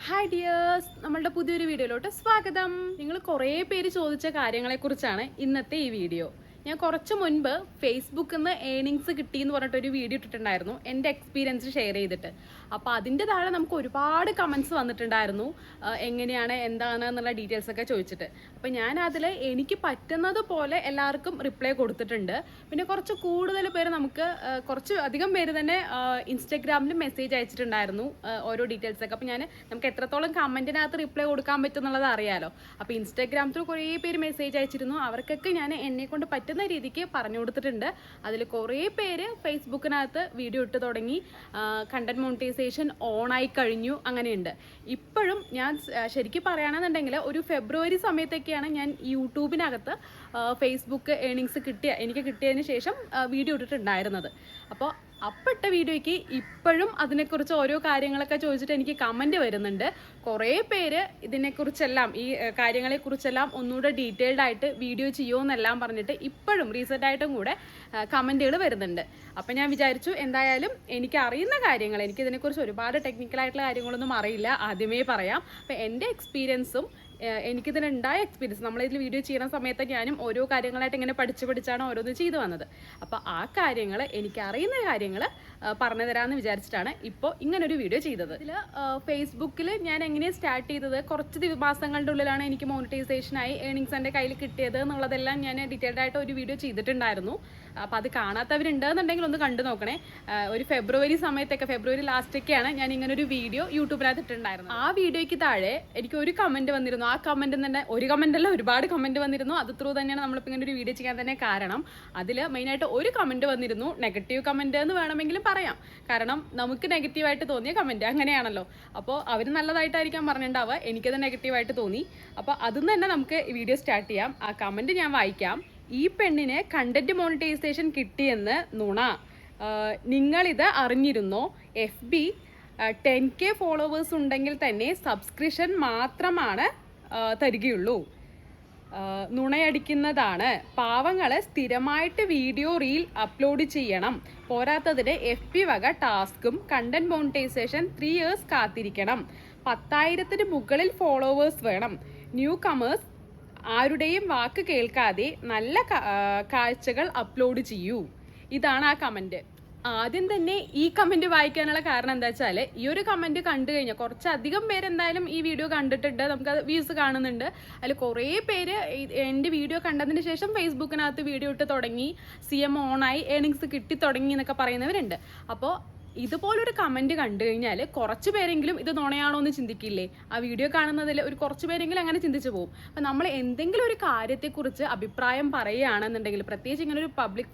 Hi dears, നമ്മളുടെ പുതിയൊരു വീഡിയോയിലോട്ട് സ്വാഗതം. നിങ്ങൾ കുറേ പേര് ചോദിച്ച കാര്യങ്ങളെക്കുറിച്ചാണ് ഇന്നത്തെ ഈ വീഡിയോ. ഞാൻ കുറച്ച് മുൻപ് ഫേസ്ബുക്കിൽ നിന്ന് ഏണിങ്സ് കിട്ടി എന്ന് പറഞ്ഞിട്ടൊരു വീഡിയോ ഇട്ടിട്ടുണ്ടായിരുന്നു, എൻ്റെ എക്സ്പീരിയൻസ് ഷെയർ ചെയ്തിട്ട്. അപ്പോൾ അതിൻ്റെ താഴെ നമുക്ക് ഒരുപാട് കമൻസ് വന്നിട്ടുണ്ടായിരുന്നു, എങ്ങനെയാണ് എന്താണ് എന്നുള്ള ഡീറ്റെയിൽസ് ഒക്കെ ചോദിച്ചിട്ട്. അപ്പോൾ ഞാൻ അതിൽ എനിക്ക് പറ്റുന്നത് പോലെ എല്ലാവർക്കും റിപ്ലൈ കൊടുത്തിട്ടുണ്ട്. പിന്നെ കുറച്ച് കൂടുതൽ പേര് കുറച്ച് അധികം പേര് തന്നെ ഇൻസ്റ്റഗ്രാമിൽ മെസ്സേജ് അയച്ചിട്ടുണ്ടായിരുന്നു ഓരോ ഡീറ്റെയിൽസൊക്കെ. അപ്പോൾ നമുക്ക് എത്രത്തോളം കമൻറ്റിനകത്ത് റിപ്ലൈ കൊടുക്കാൻ പറ്റും എന്നുള്ളത് അറിയാലോ. അപ്പോൾ ഇൻസ്റ്റാഗ്രാം ത്രൂ കുറേ പേര് മെസ്സേജ് അയച്ചിരുന്നു. അവർക്കൊക്കെ ഞാൻ എന്നെ കൊണ്ട് പറ്റുന്ന രീതിക്ക് പറഞ്ഞു കൊടുത്തിട്ടുണ്ട്. അതിൽ കുറേ പേര് ഫേസ്ബുക്കിനകത്ത് വീഡിയോ ഇട്ട് തുടങ്ങി, കണ്ടന്റ് മോണിറ്റൈസേഷൻ ഓണായി കഴിഞ്ഞു, അങ്ങനെയുണ്ട്. ഇപ്പോഴും ഞാൻ ശരിക്കും പറയുകയാണെന്നുണ്ടെങ്കിൽ ഒരു ഫെബ്രുവരി സമയത്തൊക്കെയാണ് ഞാൻ യൂട്യൂബിനകത്ത് ഫേസ്ബുക്ക് ഏണിങ്സ് എനിക്ക് കിട്ടിയതിന് ശേഷം വീഡിയോ ഇട്ടിട്ടുണ്ടായിരുന്നത്. അപ്പോൾ അപ്പിട്ട വീഡിയോയ്ക്ക് ഇപ്പോഴും അതിനെക്കുറിച്ച് ഓരോ കാര്യങ്ങളൊക്കെ ചോദിച്ചിട്ട് എനിക്ക് കമൻറ്റ് വരുന്നുണ്ട്. കുറേ പേര് ഇതിനെക്കുറിച്ചെല്ലാം ഈ കാര്യങ്ങളെക്കുറിച്ചെല്ലാം ഒന്നുകൂടെ ഡീറ്റെയിൽഡ് ആയിട്ട് വീഡിയോ ചെയ്യുമെന്നെല്ലാം പറഞ്ഞിട്ട് ഇപ്പോഴും റീസെൻ്റായിട്ടും കൂടെ കമൻറ്റുകൾ വരുന്നുണ്ട്. അപ്പം ഞാൻ വിചാരിച്ചു എന്തായാലും എനിക്ക് അറിയുന്ന കാര്യങ്ങൾ, എനിക്കിതിനെക്കുറിച്ച് ഒരുപാട് ടെക്നിക്കലായിട്ടുള്ള കാര്യങ്ങളൊന്നും അറിയില്ല, ആദ്യമേ പറയാം. അപ്പം എൻ്റെ എക്സ്പീരിയൻസും എനിക്കിതിനുണ്ടായ എക്സ്പീരിയൻസ്, നമ്മളിതിൽ വീഡിയോ ചെയ്യുന്ന സമയത്ത് ഞാനും ഓരോ കാര്യങ്ങളായിട്ട് ഇങ്ങനെ പഠിച്ചാണ് ഓരോന്ന് ചെയ്തു വന്നത്. അപ്പോൾ ആ കാര്യങ്ങൾ, എനിക്കറിയുന്ന കാര്യങ്ങൾ പറഞ്ഞു തരാമെന്ന് വിചാരിച്ചിട്ടാണ് ഇപ്പോൾ ഇങ്ങനൊരു വീഡിയോ ചെയ്തത്. ഇതിൽ ഫേസ്ബുക്കിൽ ഞാൻ എങ്ങനെയാണ് സ്റ്റാർട്ട് ചെയ്തത്, കുറച്ച് മാസങ്ങളുടെ ഉള്ളിലാണ് എനിക്ക് മോണിറ്റൈസേഷനായി ഏണിങ്സ് എൻ്റെ കയ്യിൽ കിട്ടിയത് എന്നുള്ളതെല്ലാം ഞാൻ ഡീറ്റെയിൽഡ് ആയിട്ട് ഒരു വീഡിയോ ചെയ്തിട്ടുണ്ടായിരുന്നു. അപ്പോൾ അത് കാണാത്തവരുണ്ടെന്നുണ്ടെങ്കിൽ ഒന്ന് കണ്ടു നോക്കണേ. ഒരു ഫെബ്രുവരി സമയത്തൊക്കെ, ഫെബ്രുവരി ലാസ്റ്റൊക്കെയാണ് ഞാൻ ഇങ്ങനൊരു വീഡിയോ യൂട്യൂബിനകത്ത് ഇട്ടിട്ടുണ്ടായിരുന്നു. ആ വീഡിയോയ്ക്ക് താഴെ എനിക്ക് ഒരു കമൻറ്റ് വന്നിരുന്നു. ആ കമൻറ്റ് തന്നെ, ഒരു കമൻറ്റല്ല, ഒരുപാട് കമൻറ്റ് വന്നിരുന്നു. അത് ത്രൂ തന്നെയാണ് നമ്മളിപ്പോൾ ഇങ്ങനെ ഒരു വീഡിയോ ചെയ്യാൻ തന്നെ കാരണം. അതിൽ മെയിനായിട്ട് ഒരു കമൻറ്റ് വന്നിരുന്നു, നെഗറ്റീവ് കമൻറ്റ് എന്ന് വേണമെങ്കിലും പറയാം. കാരണം നമുക്ക് നെഗറ്റീവായിട്ട് തോന്നിയ കമൻറ്റ്, അങ്ങനെയാണല്ലോ. അപ്പോൾ അവർ നല്ലതായിട്ടായിരിക്കാം പറഞ്ഞിട്ടുണ്ടാവുക, എനിക്കത് നെഗറ്റീവായിട്ട് തോന്നി. അപ്പോൾ അതിൽ തന്നെ നമുക്ക് വീഡിയോ സ്റ്റാർട്ട് ചെയ്യാം. ആ കമൻറ്റ് ഞാൻ വായിക്കാം. ഈ പെണ്ണിന് കണ്ടന്റ് മോണിറ്റൈസേഷൻ കിട്ടിയെന്ന് നുണ, നിങ്ങളിത് അറിഞ്ഞിരുന്നോ? FB 10K ഫോളോവേഴ്സ് ഉണ്ടെങ്കിൽ തന്നെ സബ്സ്ക്രിപ്ഷൻ മാത്രമാണ് തരികയുള്ളൂ, നുണയടിക്കുന്നതാണ്. പാവങ്ങള് സ്ഥിരമായിട്ട് വീഡിയോ റീൽ അപ്ലോഡ് ചെയ്യണം, പോരാത്തതിന് FB വക ടാസ്കും. കണ്ടന്റ് മോണിറ്റൈസേഷൻ 3 years കാത്തിരിക്കണം, 10,000 മുകളിൽ ഫോളോവേഴ്സ് വേണം. ന്യൂ കമേഴ്സ് ആരുടെയും വാക്ക് കേൾക്കാതെ നല്ല കാഴ്ചകൾ അപ്ലോഡ് ചെയ്യൂ. ഇതാണ് ആ കമൻറ്റ്. ആദ്യം തന്നെ ഈ കമൻറ്റ് വായിക്കാനുള്ള കാരണം എന്താ വെച്ചാൽ, ഈ ഒരു കമൻറ്റ് കണ്ടു കഴിഞ്ഞാൽ കുറച്ചധികം പേര് എന്തായാലും ഈ വീഡിയോ കണ്ടിട്ടുണ്ട്, നമുക്കത് വ്യൂസ് കാണുന്നുണ്ട്. അതിൽ കുറേ പേര് എൻ്റെ വീഡിയോ കണ്ടതിന് ശേഷം ഫേസ്ബുക്കിനകത്ത് വീഡിയോ ഇട്ട് തുടങ്ങി, CM ഓണായി, ഏണിങ്സ് കിട്ടി തുടങ്ങി എന്നൊക്കെ പറയുന്നവരുണ്ട്. അപ്പോൾ ഇതുപോലൊരു കമൻറ്റ് കണ്ടു കഴിഞ്ഞാൽ കുറച്ച് പേരെങ്കിലും ഇത് നുണയാണോ എന്ന് ചിന്തിക്കില്ലേ? ആ വീഡിയോ കാണുന്നതിൽ ഒരു കുറച്ച് പേരെങ്കിലും അങ്ങനെ ചിന്തിച്ച് പോകും. അപ്പം നമ്മൾ എന്തെങ്കിലും ഒരു കാര്യത്തെക്കുറിച്ച് അഭിപ്രായം പറയുകയാണെന്നുണ്ടെങ്കിൽ, പ്രത്യേകിച്ച് ഇങ്ങനെ ഒരു പബ്ലിക്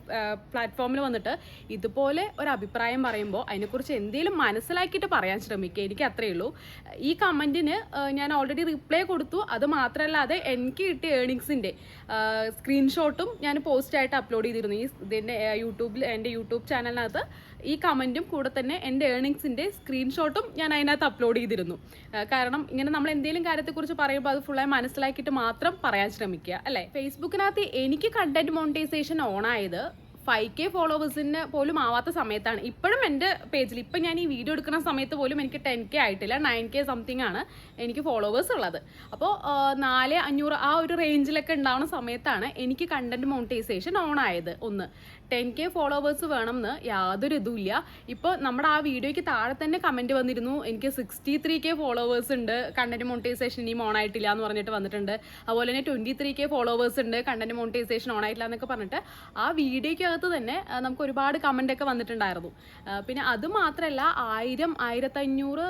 പ്ലാറ്റ്ഫോമിൽ വന്നിട്ട് ഇതുപോലെ ഒരു അഭിപ്രായം പറയുമ്പോൾ അതിനെക്കുറിച്ച് എന്തെങ്കിലും മനസ്സിലാക്കിയിട്ട് പറയാൻ ശ്രമിക്കുക. എനിക്ക് അത്രയേ ഉള്ളൂ. ഈ കമൻറ്റിന് ഞാൻ ഓൾറെഡി റിപ്ലൈ കൊടുത്തു. അത് മാത്രമല്ലാതെ എനിക്ക് കിട്ടിയ ഏണിങ്സിൻ്റെ സ്ക്രീൻഷോട്ടും ഞാൻ പോസ്റ്റായിട്ട് അപ്ലോഡ് ചെയ്തിരുന്നു. എൻ്റെ യൂട്യൂബ് ചാനലിനകത്ത് ഈ കമൻറ്റും കൂടെ തന്നെ എൻ്റെ ഏണിങ്സിൻ്റെ സ്ക്രീൻഷോട്ടും ഞാൻ അതിനകത്ത് അപ്ലോഡ് ചെയ്തിരുന്നു. കാരണം ഇങ്ങനെ നമ്മൾ എന്തെങ്കിലും കാര്യത്തെക്കുറിച്ച് പറയുമ്പോൾ അത് ഫുള്ളായി മനസ്സിലാക്കിയിട്ട് മാത്രം പറയാൻ ശ്രമിക്കുക, അല്ലേ? ഫേസ്ബുക്കിനകത്ത് എനിക്ക് കണ്ടന്റ് മോണിറ്റൈസേഷൻ ഓണായത് 5K ഫോളോവേഴ്സിന് പോലും ആവാത്ത സമയത്താണ്. ഇപ്പോഴും എൻ്റെ പേജിൽ, ഇപ്പം ഞാൻ ഈ വീഡിയോ എടുക്കുന്ന സമയത്ത് പോലും എനിക്ക് 10K ആയിട്ടില്ല, 9K സംതിങ് ആണ് എനിക്ക് ഫോളോവേഴ്സ് ഉള്ളത്. അപ്പോൾ 400-500 ആ ഒരു റേഞ്ചിലൊക്കെ ഉണ്ടാവുന്ന സമയത്താണ് എനിക്ക് കണ്ടന്റ് മോണിറ്റൈസേഷൻ ഓണായത്. 10K ഫോളോവേഴ്സ് വേണമെന്ന് യാതൊരു ഇതുമില്ല. ഇപ്പോൾ നമ്മുടെ ആ വീഡിയോയ്ക്ക് താഴെ തന്നെ കമൻറ്റ് വന്നിരുന്നു, എനിക്ക് 63K ഫോളോവേഴ്സ് ഉണ്ട്, കണ്ടന്റ് മോണിറ്റൈസേഷൻ ഇനിയും ഓണായിട്ടില്ല എന്ന് പറഞ്ഞിട്ട് വന്നിട്ടുണ്ട്. അതുപോലെ തന്നെ 23K ഫോളോവേഴ്സ് ഉണ്ട്, കണ്ടന്റ് മോണിറ്റൈസേഷൻ ഓണായിട്ടില്ല എന്നൊക്കെ പറഞ്ഞിട്ട് ആ വീഡിയോയ്ക്ക് തന്നെ നമുക്ക് ഒരുപാട് കമൻ്റ് ഒക്കെ വന്നിട്ടുണ്ടായിരുന്നു. പിന്നെ അത് മാത്രമല്ല, 1000-1500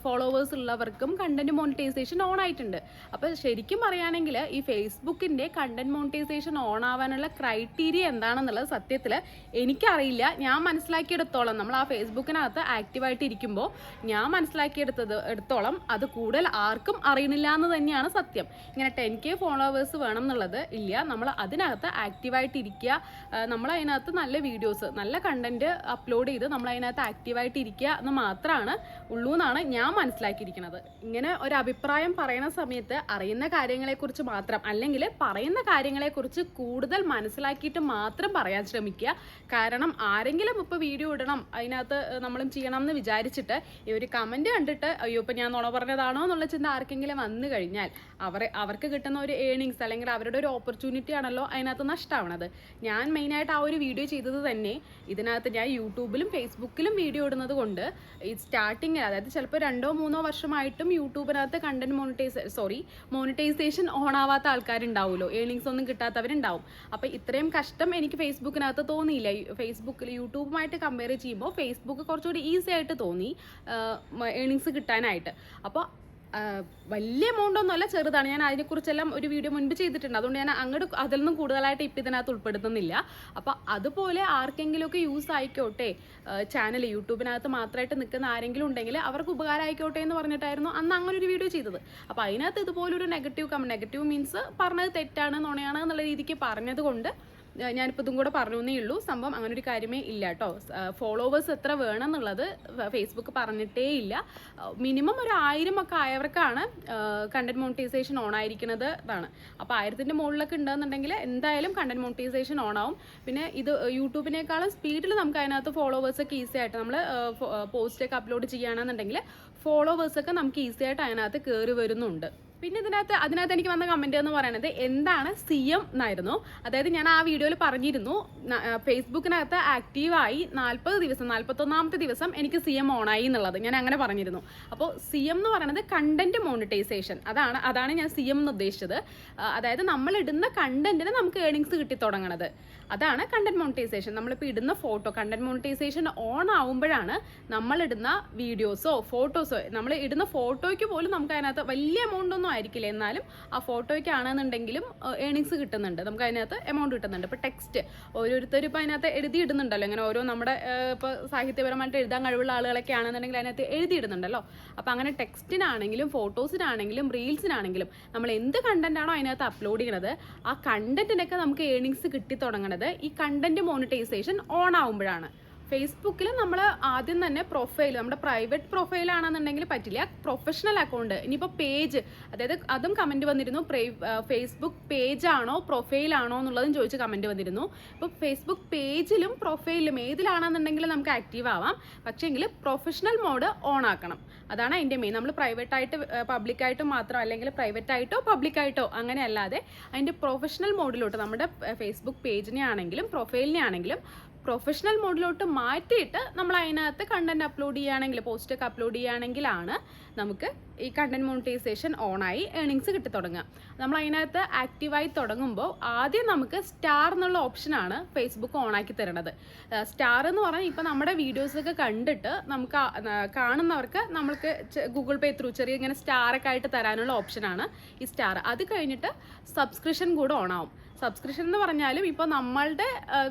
ഫോളോവേഴ്സ് ഉള്ളവർക്കും കണ്ടന്റ് മോണിറ്റൈസേഷൻ ഓൺ ആയിട്ടുണ്ട്. അപ്പോൾ ശരിക്കും പറയുകയാണെങ്കിൽ ഈ ഫേസ്ബുക്കിൻ്റെ കണ്ടന്റ് മോണിറ്റൈസേഷൻ ഓൺ ആവാനുള്ള ക്രൈറ്റീരിയ എന്താണെന്നുള്ളത് സത്യത്തിൽ എനിക്കറിയില്ല. ഞാൻ മനസ്സിലാക്കിയെടുത്തോളം, നമ്മൾ ആ ഫേസ്ബുക്കിനകത്ത് ആക്റ്റീവായിട്ട് ഇരിക്കുമ്പോൾ ഞാൻ മനസ്സിലാക്കിയെടുത്തോളം അത് കൂടുതൽ ആർക്കും അറിയണില്ല എന്ന് തന്നെയാണ് സത്യം. ഇങ്ങനെ 10K ഫോളോവേഴ്സ് വേണം എന്നുള്ളത് ഇല്ല. നമ്മൾ അതിനകത്ത് ആക്റ്റീവായിട്ട് ഇരിക്കുക, നമ്മൾ അതിനകത്ത് നല്ല വീഡിയോസ്, നല്ല കണ്ടന്റ് അപ്ലോഡ് ചെയ്ത് നമ്മൾ അതിനകത്ത് ആക്റ്റീവായിട്ട് ഇരിക്കുക എന്ന് മാത്രമാണ് ഉള്ളൂ എന്നാണ് ഞാൻ മനസ്സിലാക്കിയിരിക്കുന്നത്. ഇങ്ങനെ ഒരു അഭിപ്രായം പറയുന്ന സമയത്ത് അറിയുന്ന കാര്യങ്ങളെക്കുറിച്ച് മാത്രം, അല്ലെങ്കിൽ പറയുന്ന കാര്യങ്ങളെക്കുറിച്ച് കൂടുതൽ മനസ്സിലാക്കിയിട്ട് മാത്രം പറയാൻ ശ്രമിക്കുക. ശ്രമിക്കുക. കാരണം ആരെങ്കിലും ഇപ്പോൾ വീഡിയോ ഇടണം അതിനകത്ത് നമ്മളും ചെയ്യണം എന്ന് വിചാരിച്ചിട്ട് ഈ ഒരു കമൻറ്റ് കണ്ടിട്ട് അയ്യോ ഇപ്പം ഞാൻ നുണ പറഞ്ഞതാണോ എന്നുള്ള ചിന്ത ആർക്കെങ്കിലും വന്നു കഴിഞ്ഞാൽ അവർക്ക് കിട്ടുന്ന ഒരു ഏണിങ്സ് അല്ലെങ്കിൽ അവരുടെ ഒരു ഓപ്പർച്യൂണിറ്റി ആണല്ലോ അതിനകത്ത് നഷ്ടമാവണത്. ഞാൻ മെയിനായിട്ട് ആ ഒരു വീഡിയോ ചെയ്തത് തന്നെ ഇതിനകത്ത് ഞാൻ യൂട്യൂബിലും ഫേസ്ബുക്കിലും വീഡിയോ ഇടുന്നത് കൊണ്ട് ഈ സ്റ്റാർട്ടിങ്ങിൽ അതായത് ചിലപ്പോൾ 2-3 വർഷമായിട്ടും യൂട്യൂബിനകത്ത് മോണിറ്റൈസേഷൻ ഓൺ ആവാത്ത ആൾക്കാരുണ്ടാവുമല്ലോ, ഏണിങ്സ് ഒന്നും കിട്ടാത്തവരുണ്ടാവും. അപ്പോൾ ഇത്രയും കഷ്ടം എനിക്ക് ഫേസ്ബുക്കിനകത്ത് തോന്നിയില്ല. യൂട്യൂബുമായിട്ട് കമ്പയർ ചെയ്യുമ്പോൾ ഫേസ്ബുക്ക് കുറച്ചുകൂടി ഈസി ആയിട്ട് തോന്നി ഏണിങ്സ് കിട്ടാനായിട്ട്. അപ്പോൾ വലിയ എമൗണ്ട് ഒന്നുമല്ല, ചെറുതാണ്. ഞാൻ അതിനെക്കുറിച്ചെല്ലാം ഒരു വീഡിയോ മുൻപ് ചെയ്തിട്ടുണ്ട്, അതുകൊണ്ട് ഞാൻ അങ്ങോട്ട് അതിൽ നിന്നും കൂടുതലായിട്ട് ഇപ്പം ഇതിനകത്ത് ഉൾപ്പെടുത്തുന്നില്ല. അപ്പോൾ അതുപോലെ ആർക്കെങ്കിലുമൊക്കെ യൂസ് ആയിക്കോട്ടെ, ചാനൽ യൂട്യൂബിനകത്ത് മാത്രമായിട്ട് നിൽക്കുന്ന ആരെങ്കിലും ഉണ്ടെങ്കിൽ അവർക്ക് ഉപകാരം ആയിക്കോട്ടെ എന്ന് പറഞ്ഞിട്ടായിരുന്നു അന്ന് അങ്ങനെ ഒരു വീഡിയോ ചെയ്തത്. അപ്പോൾ അതിനകത്ത് ഇതുപോലൊരു നെഗറ്റീവ് മീൻസ് പറഞ്ഞത് തെറ്റാണ് നുണയാണ് എന്നുള്ള രീതിക്ക് പറഞ്ഞത് കൊണ്ട് ഞാനിപ്പോൾ ഇതും കൂടെ പറഞ്ഞു എന്നേ ഉള്ളൂ. സംഭവം അങ്ങനെ ഒരു കാര്യമേ ഇല്ല കേട്ടോ. ഫോളോവേഴ്സ് എത്ര വേണം എന്നുള്ളത് ഫേസ്ബുക്ക് പറഞ്ഞിട്ടേ ഇല്ല. മിനിമം ഒരു 1000 ഒക്കെ ആയവർക്കാണ് കണ്ടന്റ് മോണിറ്റൈസേഷൻ ഓൺ ആയിരിക്കുന്നത് ഇതാണ്. അപ്പോൾ 1000ൻ്റെ മുകളിലൊക്കെ ഉണ്ടെന്നുണ്ടെങ്കിൽ എന്തായാലും കണ്ടന്റ് മോണിറ്റൈസേഷൻ ഓൺ ആവും. പിന്നെ ഇത് യൂട്യൂബിനേക്കാളും സ്പീഡിൽ നമുക്ക് അതിനകത്ത് ഫോളോവേഴ്സൊക്കെ ഈസി ആയിട്ട് നമ്മൾ പോസ്റ്റൊക്കെ അപ്ലോഡ് ചെയ്യുകയാണെന്നുണ്ടെങ്കിൽ ഫോളോവേഴ്സൊക്കെ നമുക്ക് ഈസി ആയിട്ട് അതിനകത്ത് കയറി വരുന്നുണ്ട്. പിന്നെ അതിനകത്ത് എനിക്ക് വന്ന കമൻറ്റ് എന്ന് പറയുന്നത് എന്താണ് CM എന്നായിരുന്നു. അതായത് ഞാൻ ആ വീഡിയോയിൽ പറഞ്ഞിരുന്നു ഫേസ്ബുക്കിനകത്ത് ആക്റ്റീവായി 41ാമത്തെ ദിവസം എനിക്ക് CM ഓണായി എന്നുള്ളത് ഞാൻ അങ്ങനെ പറഞ്ഞിരുന്നു. അപ്പോൾ CM എന്ന് പറയുന്നത് കണ്ടന്റ് മോണിറ്റൈസേഷൻ, അതാണ് ഞാൻ CM എന്ന് ഉദ്ദേശിച്ചത്. അതായത് നമ്മൾ ഇടുന്ന കണ്ടന്റിന് നമുക്ക് ഏണിങ്സ് കിട്ടി തുടങ്ങണത്, അതാണ് കണ്ടന്റ് മോണിറ്റൈസേഷൻ. നമ്മളിപ്പോൾ ഇടുന്ന ഫോട്ടോ കണ്ടന്റ് മോണിറ്റൈസേഷൻ ഓൺ ആവുമ്പോഴാണ് നമ്മളിടുന്ന വീഡിയോസോ ഫോട്ടോസോ, നമ്മൾ ഇടുന്ന ഫോട്ടോയ്ക്ക് പോലും നമുക്ക് അതിനകത്ത് വലിയ എമൗണ്ട് ഒന്നും ആയിരിക്കില്ല, എന്നാലും ആ ഫോട്ടോയ്ക്ക് ആണെന്നുണ്ടെങ്കിലും ഏണിങ്സ് കിട്ടുന്നുണ്ട്, നമുക്ക് അതിനകത്ത് എമൗണ്ട് കിട്ടുന്നുണ്ട്. ഇപ്പോൾ ടെക്സ്റ്റ് ഓരോരുത്തരും ഇപ്പോൾ അതിനകത്ത് എഴുതി ഇടുന്നുണ്ടല്ലോ, അങ്ങനെ ഓരോ നമ്മുടെ ഇപ്പോൾ സാഹിത്യപരമായിട്ട് എഴുതാൻ കഴിവുള്ള ആളുകളൊക്കെ ആണെന്നുണ്ടെങ്കിൽ അതിനകത്ത് എഴുതിയിടുന്നുണ്ടല്ലോ. അപ്പോൾ അങ്ങനെ ടെക്സ്റ്റിനാണെങ്കിലും ഫോട്ടോസിനാണെങ്കിലും റീൽസിനാണെങ്കിലും നമ്മൾ എന്ത് കണ്ടന്റ് ആണോ അതിനകത്ത് അപ്ലോഡ് ചെയ്യണത് ആ കണ്ടന്റിനൊക്കെ നമുക്ക് ഏണിങ്സ് കിട്ടി തുടങ്ങണത് ഈ കണ്ടന്റ് മോണിറ്റൈസേഷൻ ഓൺ ആവുമ്പോഴാണ്. ഫേസ്ബുക്കിൽ നമ്മൾ ആദ്യം തന്നെ പ്രൊഫൈൽ, നമ്മുടെ പ്രൈവറ്റ് പ്രൊഫൈൽ ആണെന്നുണ്ടെങ്കിൽ പറ്റില്ല, പ്രൊഫഷണൽ അക്കൗണ്ട്. ഇനിയിപ്പോൾ പേജ്, അതായത് അതും കമൻറ്റ് വന്നിരുന്നു, ഫേസ്ബുക്ക് പേജാണോ പ്രൊഫൈലാണോ എന്നുള്ളതും ചോദിച്ച് കമൻറ്റ് വന്നിരുന്നു. ഇപ്പോൾ ഫേസ്ബുക്ക് പേജിലും പ്രൊഫൈലിലും ഏതിലാണെന്നുണ്ടെങ്കിൽ നമുക്ക് ആക്റ്റീവ് ആവാം, പക്ഷേങ്കിൽ പ്രൊഫഷണൽ മോഡ് ഓൺ ആക്കണം. അതാണ് അതിൻ്റെ മെയിൻ. നമ്മൾ പ്രൈവറ്റായിട്ട് പബ്ലിക്കായിട്ട് മാത്രം, അല്ലെങ്കിൽ പ്രൈവറ്റായിട്ടോ പബ്ലിക്കായിട്ടോ അങ്ങനെ അല്ലാതെ അതിൻ്റെ പ്രൊഫഷണൽ മോഡിലോട്ട് നമ്മുടെ ഫേസ്ബുക്ക് പേജിനെ ആണെങ്കിലും പ്രൊഫൈലിനെ ആണെങ്കിലും പ്രൊഫഷണൽ മോഡിലോട്ട് മാറ്റിയിട്ട് നമ്മൾ അതിനകത്ത് കണ്ടന്റ് അപ്ലോഡ് ചെയ്യുകയാണെങ്കിൽ, പോസ്റ്റൊക്കെ അപ്ലോഡ് ചെയ്യുകയാണെങ്കിലാണ് നമുക്ക് ഈ കണ്ടന്റ് മോണിറ്റൈസേഷൻ ഓണായി ഏണിങ്സ് കിട്ടി തുടങ്ങുക. നമ്മൾ അതിനകത്ത് ആക്റ്റീവായി തുടങ്ങുമ്പോൾ ആദ്യം നമുക്ക് സ്റ്റാർ എന്നുള്ള ഓപ്ഷനാണ് ഫേസ്ബുക്ക് ഓണാക്കി തരുന്നത്. സ്റ്റാർ എന്ന് പറഞ്ഞാൽ ഇപ്പോൾ നമ്മുടെ വീഡിയോസൊക്കെ കണ്ടിട്ട് നമുക്ക് കാണുന്നവർക്ക് നമ്മൾക്ക് ഗൂഗിൾ പേ ത്രൂ ചെറിയ ഇങ്ങനെ സ്റ്റാറൊക്കെ ആയിട്ട് തരാനുള്ള ഓപ്ഷനാണ് ഈ സ്റ്റാർ. അത് കഴിഞ്ഞിട്ട് സബ്സ്ക്രിപ്ഷൻ കൂടെ ഓണാവും. സബ്സ്ക്രിപ്ഷൻ എന്ന് പറഞ്ഞാലും ഇപ്പോൾ നമ്മളുടെ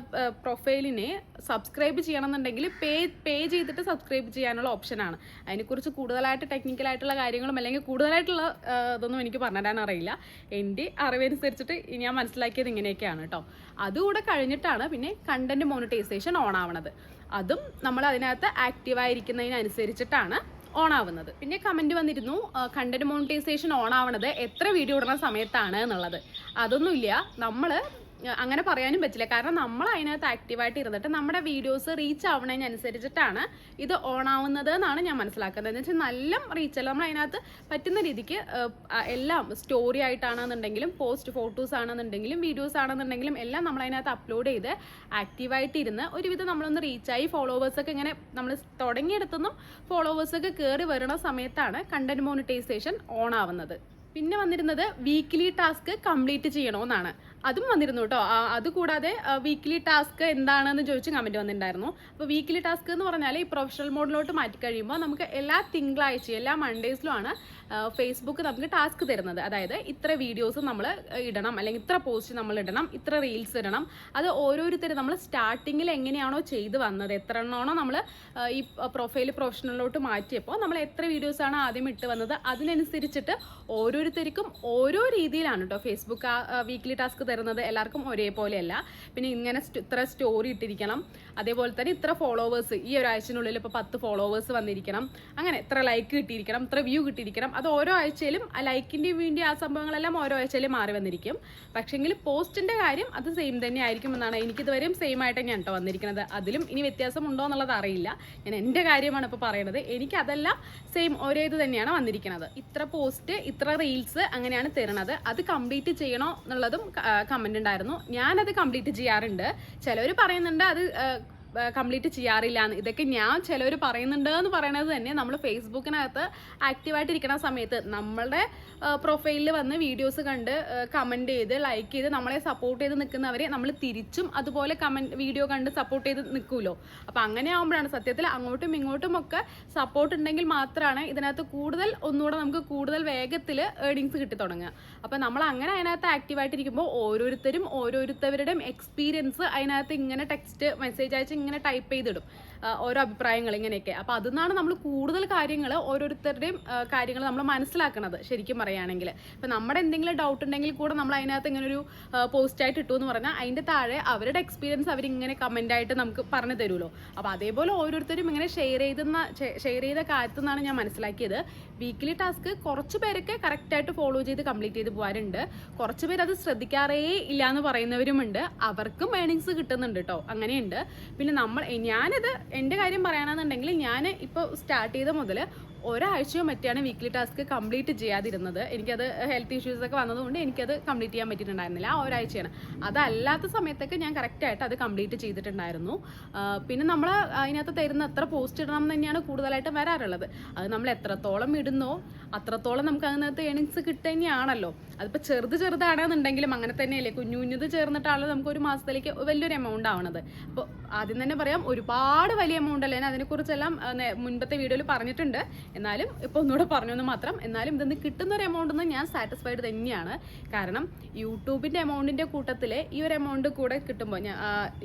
പ്രൊഫൈലിനെ സബ്സ്ക്രൈബ് ചെയ്യണമെന്നുണ്ടെങ്കിൽ പേ ചെയ്തിട്ട് സബ്സ്ക്രൈബ് ചെയ്യാനുള്ള ഓപ്ഷനാണ്. അതിനെക്കുറിച്ച് കൂടുതലായിട്ട് ടെക്നിക്കലായിട്ടുള്ള കാര്യങ്ങളും അല്ലെങ്കിൽ കൂടുതലായിട്ടുള്ള ഇതൊന്നും എനിക്ക് പറഞ്ഞുതരാൻ അറിയില്ല. എൻ്റെ അറിവനുസരിച്ചിട്ട് ഞാൻ മനസ്സിലാക്കിയത് ഇങ്ങനെയൊക്കെയാണ് കേട്ടോ. അതുകൂടെ കഴിഞ്ഞിട്ടാണ് പിന്നെ കണ്ടന്റ് മോണിറ്റൈസേഷൻ ഓൺ ആവണത്. അതും നമ്മൾ അതിനകത്ത് ആക്റ്റീവായിരിക്കുന്നതിനനുസരിച്ചിട്ടാണ് ഓൺ ആവുന്നത്. പിന്നെ കമൻറ്റ് വന്നിരുന്നു കണ്ടന്റ് മോണിറ്റൈസേഷൻ ഓൺ ആവണത് എത്ര വീഡിയോ ഇടുന്ന സമയത്താണ് എന്നുള്ളത്. അതൊന്നുമില്ല, നമ്മൾ അങ്ങനെ പറയാനും പറ്റില്ല. കാരണം നമ്മൾ അതിനകത്ത് ആക്റ്റീവായിട്ട് ഇരുന്നിട്ട് നമ്മുടെ വീഡിയോസ് റീച്ച് ആവണതിനനുസരിച്ചിട്ടാണ് ഇത് ഓൺ ആവുന്നത് എന്നാണ് ഞാൻ മനസ്സിലാക്കുന്നത്. എന്ന് വെച്ചാൽ നല്ല റീച്ചല്ല, നമ്മൾ അതിനകത്ത് പറ്റുന്ന രീതിക്ക് എല്ലാം സ്റ്റോറി ആയിട്ടാണെന്നുണ്ടെങ്കിലും പോസ്റ്റ് ഫോട്ടോസ് ആണെന്നുണ്ടെങ്കിലും വീഡിയോസ് ആണെന്നുണ്ടെങ്കിലും എല്ലാം നമ്മൾ അതിനകത്ത് അപ്ലോഡ് ചെയ്ത് ആക്റ്റീവായിട്ട് ഇരുന്ന് ഒരുവിധം നമ്മളൊന്ന് റീച്ചായി ഫോളോവേഴ്സൊക്കെ ഇങ്ങനെ നമ്മൾ തുടങ്ങിയെടുത്തൊന്നും ഫോളോവേഴ്സൊക്കെ കയറി വരുന്ന സമയത്താണ് കണ്ടന്റ് മോണിറ്റൈസേഷൻ ഓൺ ആവുന്നത്. പിന്നെ വന്നിരുന്നത് വീക്ക്ലി ടാസ്ക് കംപ്ലീറ്റ് ചെയ്യണമെന്നാണ്. അതും വന്നിരുന്നു കേട്ടോ. അതുകൂടാതെ വീക്ക്ലി ടാസ്ക് എന്താണെന്ന് ചോദിച്ച് കമൻറ്റ് വന്നിട്ടുണ്ടായിരുന്നു. അപ്പോൾ വീക്ക്ലി ടാസ്ക് എന്ന് പറഞ്ഞാൽ ഈ പ്രൊഫഷണൽ മോഡിലോട്ട് മാറ്റി കഴിയുമ്പോൾ നമുക്ക് എല്ലാ തിങ്കളാഴ്ചയും എല്ലാ മൺഡേസിലുമാണ് ഫേസ്ബുക്ക് നമുക്ക് ടാസ്ക് തരുന്നത്. അതായത് ഇത്ര വീഡിയോസ് നമ്മൾ ഇടണം, അല്ലെങ്കിൽ ഇത്ര പോസ്റ്റ് നമ്മൾ ഇടണം, ഇത്ര റീൽസ് ഇടണം. അത് ഓരോരുത്തരും നമ്മൾ സ്റ്റാർട്ടിങ്ങിൽ എങ്ങനെയാണോ ചെയ്ത് വന്നത്, എത്ര എണ്ണമാണോ നമ്മൾ ഈ പ്രൊഫഷണലിലോട്ട് മാറ്റിയപ്പോൾ നമ്മൾ എത്ര വീഡിയോസാണ് ആദ്യം ഇട്ട് വന്നത് അതിനനുസരിച്ചിട്ട് ഓരോരുത്തർക്കും ഓരോ രീതിയിലാണ് കേട്ടോ ഫേസ്ബുക്ക് ആ വീക്ക്ലി ടാസ്ക് തരുന്നത്. എല്ലാവർക്കും ഒരേപോലെയല്ല. പിന്നെ ഇങ്ങനെ ഇത്ര സ്റ്റോറി ഇട്ടിരിക്കണം, അതേപോലെ തന്നെ ഇത്ര ഫോളോവേഴ്സ് ഈ ഒരാഴ്ചനുള്ളിൽ ഇപ്പോൾ 10 ഫോളോവേഴ്സ് വന്നിരിക്കണം, അങ്ങനെ ഇത്ര ലൈക്ക് കിട്ടിയിരിക്കണം, ഇത്ര വ്യൂ കിട്ടിയിരിക്കണം. അത് ഓരോ ആഴ്ചയിലും ആ ലൈക്കിൻ്റെയും വേണ്ടി ആ സംഭവങ്ങളെല്ലാം ഓരോ ആഴ്ചയിലും മാറി വന്നിരിക്കും. പക്ഷേങ്കിൽ പോസ്റ്റിൻ്റെ കാര്യം അത് സെയിം തന്നെ ആയിരിക്കും എന്നാണ് എനിക്കിതുവരെയും സെയിം ആയിട്ട് ഞാൻ കേട്ടോ വന്നിരിക്കുന്നത്. അതിലും ഇനി വ്യത്യാസം ഉണ്ടോ എന്നുള്ളത് അറിയില്ല. ഞാൻ എൻ്റെ കാര്യമാണ് ഇപ്പോൾ പറയുന്നത്. എനിക്കതെല്ലാം സെയിം ഒരേ ഇത് തന്നെയാണ് വന്നിരിക്കുന്നത്. ഇത്ര പോസ്റ്റ്, ഇത്ര റീൽസ് അങ്ങനെയാണ് തരുന്നത്. അത് കംപ്ലീറ്റ് ചെയ്യണോ എന്നുള്ളതും കമൻ്റ് ഉണ്ടായിരുന്നു. ഞാനത് കംപ്ലീറ്റ് ചെയ്യാറുണ്ട്. ചിലവർ പറയുന്നുണ്ട് അത് കംപ്ലീറ്റ് ചെയ്യാറില്ല എന്ന്. ഇതൊക്കെ ഞാൻ ചിലവർ പറയുന്നുണ്ട് എന്ന് പറയണത് തന്നെ നമ്മൾ ഫേസ്ബുക്കിനകത്ത് ആക്റ്റീവായിട്ടിരിക്കുന്ന സമയത്ത് നമ്മളുടെ പ്രൊഫൈലിൽ വന്ന് വീഡിയോസ് കണ്ട് കമൻറ്റ് ചെയ്ത് ലൈക്ക് ചെയ്ത് നമ്മളെ സപ്പോർട്ട് ചെയ്ത് നിൽക്കുന്നവരെ നമ്മൾ തിരിച്ചും അതുപോലെ വീഡിയോ കണ്ട് സപ്പോർട്ട് ചെയ്ത് നിൽക്കുമല്ലോ. അപ്പോൾ അങ്ങനെ ആകുമ്പോഴാണ് സത്യത്തിൽ അങ്ങോട്ടും ഇങ്ങോട്ടും ഒക്കെ സപ്പോർട്ട് ഉണ്ടെങ്കിൽ മാത്രമാണ് ഇതിനകത്ത് ഒന്നുകൂടെ നമുക്ക് കൂടുതൽ വേഗത്തിൽ ഏർണിങ്സ് കിട്ടി തുടങ്ങുക. അപ്പോൾ നമ്മൾ അങ്ങനെ അതിനകത്ത് ആക്റ്റീവായിട്ടിരിക്കുമ്പോൾ ഓരോരുത്തരുടെയും എക്സ്പീരിയൻസ് അതിനകത്ത് ഇങ്ങനെ ടെക്സ്റ്റ് മെസ്സേജ് അയച്ച് ഇങ്ങനെ ടൈപ്പ് ചെയ്തിടും ഓരോ അഭിപ്രായങ്ങൾ ഇങ്ങനെയൊക്കെ. അപ്പോൾ അതിന്നാണ് നമ്മൾ കൂടുതൽ കാര്യങ്ങൾ ഓരോരുത്തരുടെയും കാര്യങ്ങൾ നമ്മൾ മനസ്സിലാക്കുന്നത്. ശരിക്കും പറയുകയാണെങ്കിൽ ഇപ്പം നമ്മുടെ എന്തെങ്കിലും ഡൗട്ട് ഉണ്ടെങ്കിൽ കൂടെ നമ്മൾ അതിനകത്ത് ഇങ്ങനെ ഒരു പോസ്റ്റായിട്ട് ഇട്ടു എന്ന് പറഞ്ഞാൽ അതിൻ്റെ താഴെ അവരുടെ എക്സ്പീരിയൻസ് അവരിങ്ങനെ കമൻ്റായിട്ട് നമുക്ക് പറഞ്ഞു തരുമല്ലോ. അപ്പോൾ അതേപോലെ ഓരോരുത്തരും ഇങ്ങനെ ഷെയർ ചെയ്ത കാര്യത്തിൽ നിന്നാണ് ഞാൻ മനസ്സിലാക്കിയത്. വീക്ക്ലി ടാസ്ക് കുറച്ച് പേരൊക്കെ കറക്റ്റായിട്ട് ഫോളോ ചെയ്ത് കംപ്ലീറ്റ് ചെയ്ത് പോകാറുണ്ട്. കുറച്ച് പേര് അത് ശ്രദ്ധിക്കാറേ ഇല്ല എന്ന് പറയുന്നവരുമുണ്ട്. അവർക്കും ഏണിങ്സ് കിട്ടുന്നുണ്ട് കേട്ടോ, അങ്ങനെയുണ്ട്. പിന്നെ ഞാനത് എൻ്റെ കാര്യം പറയാനാണെന്നുണ്ടെങ്കിൽ ഞാൻ ഇപ്പോൾ സ്റ്റാർട്ട് ചെയ്ത മുതൽ ഒരാഴ്ചയോ മറ്റാണ് വീക്ക്ലി ടാസ്ക് കംപ്ലീറ്റ് ചെയ്യാതിരുന്നത്. എനിക്കത് ഹെൽത്ത് ഇഷ്യൂസ് ഒക്കെ വന്നതുകൊണ്ട് എനിക്കത് കംപ്ലീറ്റ് ചെയ്യാൻ പറ്റിയിട്ടുണ്ടായിരുന്നില്ല. ആ ഒരാഴ്ചയാണ്. അതല്ലാത്ത സമയത്തൊക്കെ ഞാൻ കറക്റ്റായിട്ട് അത് കംപ്ലീറ്റ് ചെയ്തിട്ടുണ്ടായിരുന്നു. പിന്നെ നമ്മൾ അതിനകത്ത് തരുന്ന എത്ര പോസ്റ്റ് ഇടണം എന്ന് തന്നെയാണ് കൂടുതലായിട്ട് വരാറുള്ളത്. അത് നമ്മൾ എത്രത്തോളം ഇടുന്നോ അത്രത്തോളം നമുക്ക് അതിനകത്ത് ഏണിങ്സ് കിട്ടുകയാണല്ലോ. അതിപ്പോൾ ചെറുതാണെന്നുണ്ടെങ്കിലും അങ്ങനെ തന്നെയല്ലേ. കുഞ്ഞുത് ചേർന്നിട്ടാണല്ലോ നമുക്ക് ഒരു മാസത്തിലേക്ക് വലിയൊരു എമൗണ്ട് ആവണത്. അപ്പോൾ ആദ്യം തന്നെ പറയാം, ഒരുപാട് വലിയ എമൗണ്ട് അല്ലേ. ഞാൻ അതിനെക്കുറിച്ചെല്ലാം മുൻപത്തെ വീഡിയോയിൽ പറഞ്ഞിട്ടുണ്ട്. എന്നാലും ഇപ്പോൾ ഒന്നുകൂടെ പറഞ്ഞെന്ന് മാത്രം. എന്നാലും ഇതൊന്ന് കിട്ടുന്ന ഒരു എമൗണ്ട് നിന്ന് ഞാൻ സാറ്റിസ്ഫൈഡ് തന്നെയാണ്. കാരണം യൂട്യൂബിൻ്റെ എമൗണ്ടിൻ്റെ കൂട്ടത്തിൽ ഈ ഒരു എമൗണ്ട് കൂടെ കിട്ടുമ്പോൾ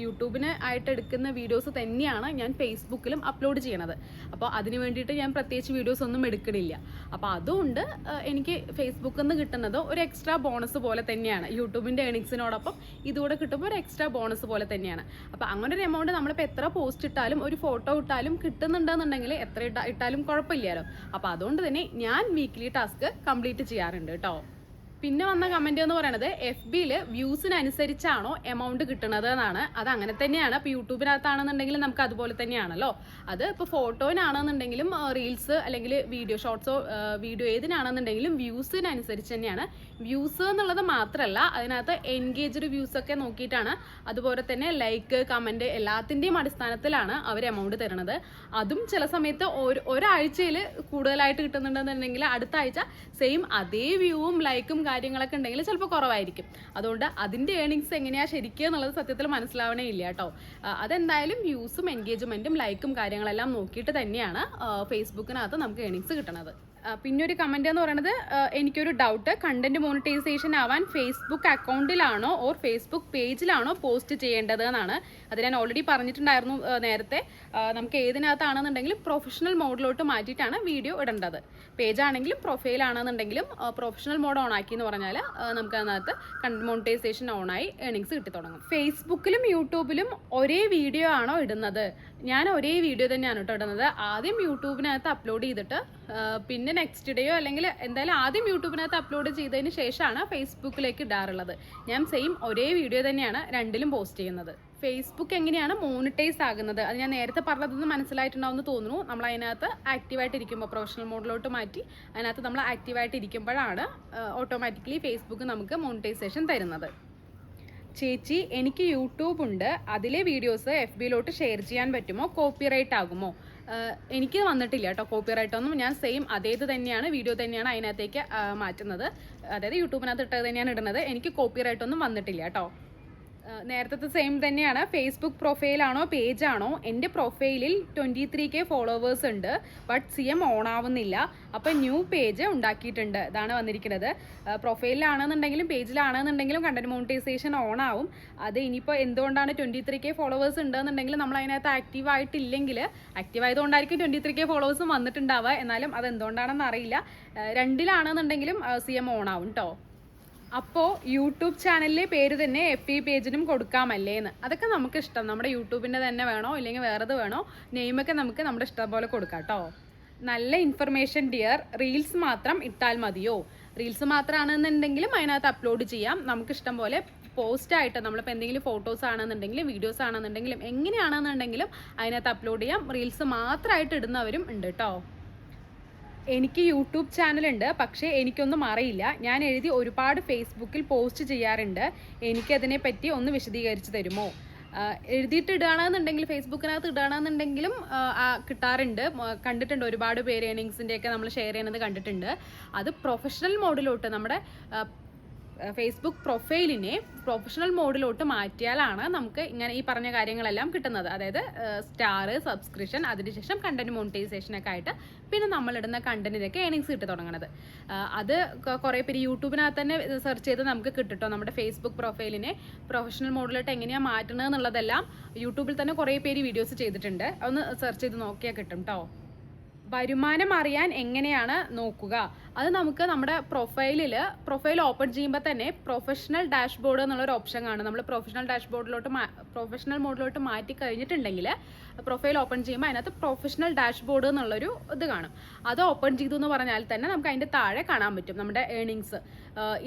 യൂട്യൂബിന് ആയിട്ട് എടുക്കുന്ന വീഡിയോസ് തന്നെയാണ് ഞാൻ ഫേസ്ബുക്കിലും അപ്ലോഡ് ചെയ്യണത്. അപ്പോൾ അതിന് വേണ്ടിയിട്ട് ഞാൻ പ്രത്യേകിച്ച് വീഡിയോസ് ഒന്നും എടുക്കണില്ല. അപ്പോൾ അതുകൊണ്ട് എനിക്ക് ഫേസ്ബുക്കിൽ നിന്ന് കിട്ടുന്നത് ഒരു എക്സ്ട്രാ ബോണസ് പോലെ തന്നെയാണ്. യൂട്യൂബിൻ്റെ ഏണിങ്സിനോടൊപ്പം ഇതുകൂടെ കിട്ടുമ്പോൾ ഒരു എക്സ്ട്രാ ബോണസ് പോലെ തന്നെയാണ്. അപ്പോൾ അങ്ങനെ ഒരു എമൗണ്ട് നമ്മളിപ്പോൾ എത്ര പോസ്റ്റ് ഇട്ടാലും ഒരു ഫോട്ടോ ഇട്ടാലും കിട്ടുന്നുണ്ടെന്നുണ്ടെങ്കിൽ എത്ര ഇട്ടാലും കുഴപ്പമില്ലല്ലോ. അപ്പോൾ അതുകൊണ്ട് തന്നെ ഞാൻ വീക്ക്ലി ടാസ്ക് കംപ്ലീറ്റ് ചെയ്യാറുണ്ട് കേട്ടോ. പിന്നെ വന്ന കമൻറ്റ് എന്ന് പറയുന്നത് FBയിൽ വ്യൂസിനനുസരിച്ചാണോ എമൗണ്ട് കിട്ടുന്നത് എന്നാണ്. അത് അങ്ങനെ തന്നെയാണ്. ഇപ്പോൾ യൂട്യൂബിനകത്താണെന്നുണ്ടെങ്കിലും നമുക്ക് അതുപോലെ തന്നെയാണല്ലോ. അത് ഇപ്പോൾ ഫോട്ടോനാണെന്നുണ്ടെങ്കിലും റീൽസ് അല്ലെങ്കിൽ വീഡിയോ ഷോർട്സോ വീഡിയോ ഏതിനാണെന്നുണ്ടെങ്കിലും വ്യൂസിനനുസരിച്ച് തന്നെയാണ്. വ്യൂസ് എന്നുള്ളത് മാത്രമല്ല, അതിനകത്ത് എൻഗേജ്ഡ് വ്യൂസൊക്കെ നോക്കിയിട്ടാണ്. അതുപോലെ തന്നെ ലൈക്ക് കമൻറ്റ് എല്ലാത്തിൻ്റെയും അടിസ്ഥാനത്തിലാണ് അവർ എമൗണ്ട് തരുന്നത്. അതും ചില സമയത്ത് ഒരാഴ്ചയിൽ കൂടുതലായിട്ട് കിട്ടുന്നുണ്ടെന്നുണ്ടെങ്കിൽ അടുത്ത ആഴ്ച സെയിം അതേ വ്യൂവും ലൈക്കും കാര്യങ്ങളൊക്കെ ഉണ്ടെങ്കിൽ ചിലപ്പോൾ കുറവായിരിക്കും. അതുകൊണ്ട് അതിൻ്റെ ഏണിങ്സ് എങ്ങനെയാണ് ശരിക്കും എന്നുള്ളത് സത്യത്തിൽ മനസ്സിലാവണേ ഇല്ല കേട്ടോ. അതെന്തായാലും വ്യൂസും എൻഗേജ്മെൻറ്റും ലൈക്കും കാര്യങ്ങളെല്ലാം നോക്കിയിട്ട് തന്നെയാണ് ഫേസ്ബുക്കിനകത്ത് നമുക്ക് ഏണിങ്സ് കിട്ടുന്നത്. പിന്നെ ഒരു കമൻറ്റ് എന്ന് പറയുന്നത്, എനിക്കൊരു ഡൗട്ട്, കണ്ടന്റ് മോണിറ്റൈസേഷൻ ആവാൻ ഫേസ്ബുക്ക് അക്കൗണ്ടിലാണോ ഓർ ഫേസ്ബുക്ക് പേജിലാണോ പോസ്റ്റ് ചെയ്യേണ്ടത് എന്നാണ്. അത് ഞാൻ ഓൾറെഡി പറഞ്ഞിട്ടുണ്ടായിരുന്നു നേരത്തെ. നമുക്ക് ഏതിനകത്താണെന്നുണ്ടെങ്കിലും പ്രൊഫഷണൽ മോഡിലോട്ട് മാറ്റിയിട്ടാണ് വീഡിയോ ഇടേണ്ടത്. പേജാണെങ്കിലും പ്രൊഫൈലാണെന്നുണ്ടെങ്കിലും പ്രൊഫഷണൽ മോഡ് ഓൺ ആക്കി എന്ന് പറഞ്ഞാൽ നമുക്ക് അതിനകത്ത് കണ്ടന്റ് മോണിറ്റൈസേഷൻ ഓണായി ഏണിങ്സ് കിട്ടി തുടങ്ങും. ഫേസ്ബുക്കിലും യൂട്യൂബിലും ഒരേ വീഡിയോ ആണോ ഇടുന്നത്? ഞാൻ ഒരേ വീഡിയോ തന്നെയാണ് കേട്ടോ ഇടുന്നത്. ആദ്യം യൂട്യൂബിനകത്ത് അപ്ലോഡ് ചെയ്തിട്ട് പിന്നെ നെക്സ്റ്റ് ഡേയോ അല്ലെങ്കിൽ എന്തായാലും ആദ്യം യൂട്യൂബിനകത്ത് അപ്ലോഡ് ചെയ്തതിന് ശേഷമാണ് ഫേസ്ബുക്കിലേക്ക് ഇടാറുള്ളത്. ഞാൻ സെയിം ഒരേ വീഡിയോ തന്നെയാണ് രണ്ടിലും പോസ്റ്റ് ചെയ്യുന്നത്. ഫേസ്ബുക്ക് എങ്ങനെയാണ് മോണിറ്റൈസ് ആകുന്നത് അത് ഞാൻ നേരത്തെ പറഞ്ഞതൊന്ന് മനസ്സിലായിട്ടുണ്ടാവുമെന്ന് തോന്നുന്നു. നമ്മൾ അതിനകത്ത് ആക്റ്റീവായിട്ട് ഇരിക്കുമ്പോൾ പ്രൊഫഷണൽ മോഡിലോട്ട് മാറ്റി അതിനകത്ത് നമ്മൾ ആക്റ്റീവായിട്ട് ഇരിക്കുമ്പോഴാണ് ഓട്ടോമാറ്റിക്കലി ഫേസ്ബുക്ക് നമുക്ക് മോണിറ്റൈസേഷൻ തരുന്നത്. ചേച്ചി, എനിക്ക് യൂട്യൂബ് ഉണ്ട്, അതിലെ വീഡിയോസ് FBയിലോട്ട് ഷെയർ ചെയ്യാൻ പറ്റുമോ? കോപ്പിറൈറ്റ് ആകുമോ? എനിക്ക് വന്നിട്ടില്ല കേട്ടോ കോപ്പിറൈറ്റ് ഒന്നും. ഞാൻ സെയിം അതേത് തന്നെയാണ് വീഡിയോ തന്നെയാണ് അതിനകത്തേക്ക് മാറ്റുന്നത്. അതായത് യൂട്യൂബിനകത്ത് ഇട്ടത് തന്നെയാണ് ഇടുന്നത്. എനിക്ക് കോപ്പിറൈറ്റ് ഒന്നും വന്നിട്ടില്ല കേട്ടോ. നേരത്തെ സെയിം തന്നെയാണ്. ഫേസ്ബുക്ക് പ്രൊഫൈലാണോ പേജാണോ? എൻ്റെ പ്രൊഫൈലിൽ 23K ഫോളോവേഴ്സ് ഉണ്ട്, ബട്ട് CM ഓൺ ആവുന്നില്ല. അപ്പോൾ ന്യൂ പേജ് ഉണ്ടാക്കിയിട്ടുണ്ട്. ഇതാണ് വന്നിരിക്കുന്നത്. പ്രൊഫൈലിലാണെന്നുണ്ടെങ്കിലും പേജിലാണെന്നുണ്ടെങ്കിലും കണ്ടന്റ് മോണിറ്റൈസേഷൻ ഓൺ ആവും. അത് ഇനിയിപ്പോൾ എന്തുകൊണ്ടാണ് 23K ഫോളോവേഴ്സ് ഉണ്ടെന്നുണ്ടെങ്കിൽ നമ്മൾ അതിനകത്ത് ആക്റ്റീവ് ആയിട്ടില്ലെങ്കിൽ, ആക്റ്റീവ് ആയതുകൊണ്ടായിരിക്കും 23K ഫോളോവേഴ്സും വന്നിട്ടുണ്ടാവുക. എന്നാലും അത് എന്തുകൊണ്ടാണെന്ന് അറിയില്ല. രണ്ടിലാണെന്നുണ്ടെങ്കിലും CM ഓൺ ആവും കേട്ടോ. അപ്പോൾ യൂട്യൂബ് ചാനലിലെ പേര് തന്നെ FB പേജിനും കൊടുക്കാമല്ലേ എന്ന്. അതൊക്കെ നമുക്ക് ഇഷ്ടം, നമ്മുടെ യൂട്യൂബിൻ്റെ തന്നെ വേണോ ഇല്ലെങ്കിൽ വേറെത് വേണോ, നെയിമൊക്കെ നമുക്ക് നമ്മുടെ ഇഷ്ടം പോലെ കൊടുക്കാം കേട്ടോ. നല്ല ഇൻഫർമേഷൻ ഡിയർ, റീൽസ് മാത്രം ഇട്ടാൽ മതിയോ? റീൽസ് മാത്രമാണെന്നുണ്ടെങ്കിലും അതിനകത്ത് അപ്ലോഡ് ചെയ്യാം. നമുക്ക് ഇഷ്ടം പോലെ പോസ്റ്റായിട്ട് നമ്മളിപ്പോൾ എന്തെങ്കിലും ഫോട്ടോസ് ആണെന്നുണ്ടെങ്കിലും വീഡിയോസ് ആണെന്നുണ്ടെങ്കിലും എങ്ങനെയാണെന്നുണ്ടെങ്കിലും അതിനകത്ത് അപ്ലോഡ് ചെയ്യാം. റീൽസ് മാത്രമായിട്ട് ഇടുന്നവരും ഉണ്ട് കേട്ടോ. എനിക്ക് യൂട്യൂബ് ചാനലുണ്ട്, പക്ഷേ എനിക്കൊന്നും അറിയില്ല. ഞാൻ എഴുതി ഒരുപാട് ഫേസ്ബുക്കിൽ പോസ്റ്റ് ചെയ്യാറുണ്ട്. എനിക്കതിനെ പറ്റി ഒന്ന് വിശദീകരിച്ച് തരുമോ? എഴുതിയിട്ട് ഇടുകയാണെന്നുണ്ടെങ്കിൽ ഫേസ്ബുക്കിനകത്ത് ഇടുകയാണെന്നുണ്ടെങ്കിലും കിട്ടാറുണ്ട്, കണ്ടിട്ടുണ്ട്. ഒരുപാട് പേര് ഏണിങ്സിൻ്റെയൊക്കെ നമ്മൾ ഷെയർ ചെയ്യുന്നത് കണ്ടിട്ടുണ്ട്. അത് പ്രൊഫഷണൽ മോഡിലോട്ട് നമ്മുടെ ഫേസ്ബുക്ക് പ്രൊഫൈലിനെ പ്രൊഫഷണൽ മോഡിലോട്ട് മാറ്റിയാലാണ് നമുക്ക് ഇങ്ങനെ ഈ പറഞ്ഞ കാര്യങ്ങളെല്ലാം കിട്ടുന്നത്. അതായത് സ്റ്റാർ, സബ്സ്ക്രിപ്ഷൻ, അതിനുശേഷം കണ്ടന്റ് മോണിറ്റൈസേഷനൊക്കെ ആയിട്ട് പിന്നെ നമ്മളിടുന്ന കണ്ടന്റിനൊക്കെ ഏണിങ്സ് കിട്ടി തുടങ്ങുന്നത്. അത് കുറേ പേര് യൂട്യൂബിനകത്ത് തന്നെ സെർച്ച് ചെയ്ത് നമുക്ക് കിട്ടും. നമ്മുടെ ഫേസ്ബുക്ക് പ്രൊഫൈലിനെ പ്രൊഫഷണൽ മോഡിലോട്ട് എങ്ങനെയാണ് മാറ്റുന്നത് എന്നുള്ളതെല്ലാം യൂട്യൂബിൽ തന്നെ കുറേ പേര് വീഡിയോസ് ചെയ്തിട്ടുണ്ട്. ഒന്ന് സെർച്ച് ചെയ്ത് നോക്കിയാൽ കിട്ടും കേട്ടോ. വരുമാനം അറിയാൻ എങ്ങനെയാണ് നോക്കുക? അത് നമുക്ക് നമ്മുടെ പ്രൊഫൈൽ ഓപ്പൺ ചെയ്യുമ്പോൾ തന്നെ പ്രൊഫഷണൽ ഡാഷ്ബോർഡ് എന്നുള്ളൊരു ഓപ്ഷൻ കാണും. നമ്മൾ പ്രൊഫഷണൽ മോഡിലോട്ട് മാറ്റി കഴിഞ്ഞിട്ടുണ്ടെങ്കിൽ പ്രൊഫൈൽ ഓപ്പൺ ചെയ്യുമ്പോൾ അതിനകത്ത് പ്രൊഫഷണൽ ഡാഷ്ബോർഡ് എന്നുള്ളൊരു ഇത് കാണും. അത് ഓപ്പൺ ചെയ്തു എന്ന് പറഞ്ഞാൽ തന്നെ നമുക്ക് അതിൻ്റെ താഴെ കാണാൻ പറ്റും നമ്മുടെ ഏണിങ്സ്